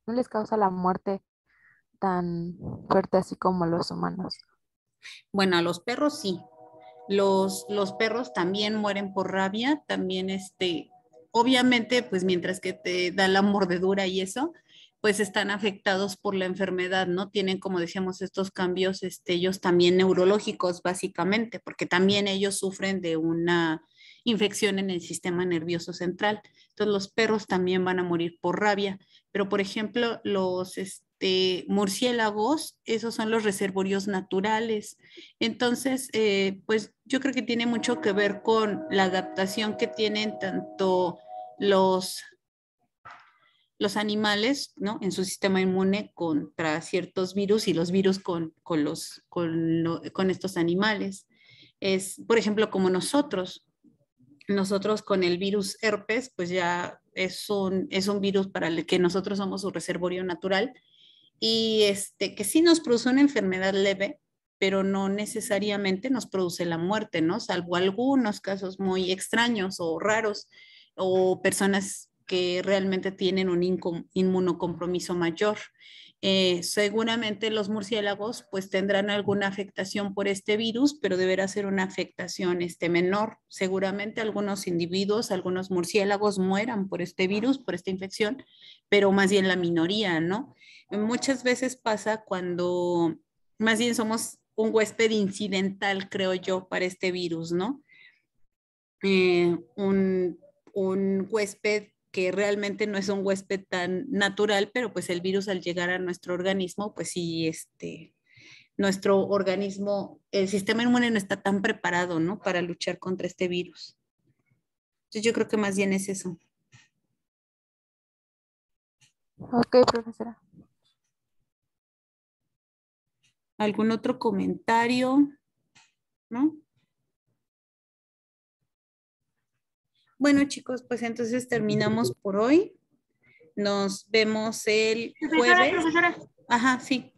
Speaker 7: les causa la muerte tan fuerte así como los humanos?
Speaker 5: Bueno, a los perros sí. Los perros también mueren por rabia, también obviamente, pues mientras que te da la mordedura y eso, pues están afectados por la enfermedad, ¿no? Tienen, como decíamos, estos cambios, ellos también neurológicos, básicamente, porque también ellos sufren de una infección en el sistema nervioso central. Entonces, los perros también van a morir por rabia, pero por ejemplo, los murciélagos, esos son los reservorios naturales. Entonces, pues yo creo que tiene mucho que ver con la adaptación que tienen tanto los animales, ¿no?, en su sistema inmune contra ciertos virus y los virus con estos animales. Es, por ejemplo, como nosotros con el virus herpes, pues ya es un virus para el que nosotros somos su reservorio natural y que sí nos produce una enfermedad leve, pero no necesariamente nos produce la muerte, ¿no? Salvo algunos casos muy extraños o raros o personas que realmente tienen un inmunocompromiso mayor. Seguramente los murciélagos pues tendrán alguna afectación por este virus, pero deberá ser una afectación menor. Seguramente algunos individuos, algunos murciélagos mueran por este virus, por esta infección, pero más bien la minoría, ¿no? Muchas veces pasa cuando más bien somos un huésped incidental, creo yo, para este virus, ¿no? Un huésped que realmente no es un huésped tan natural, pero pues el virus al llegar a nuestro organismo, pues sí, nuestro organismo, el sistema inmune no está tan preparado, ¿no?, para luchar contra este virus. Entonces yo creo que más bien es eso.
Speaker 7: Ok, profesora.
Speaker 5: ¿Algún otro comentario? ¿No? Bueno, chicos, pues entonces terminamos por hoy. Nos vemos el jueves.
Speaker 12: Profesora.
Speaker 5: Ajá, sí.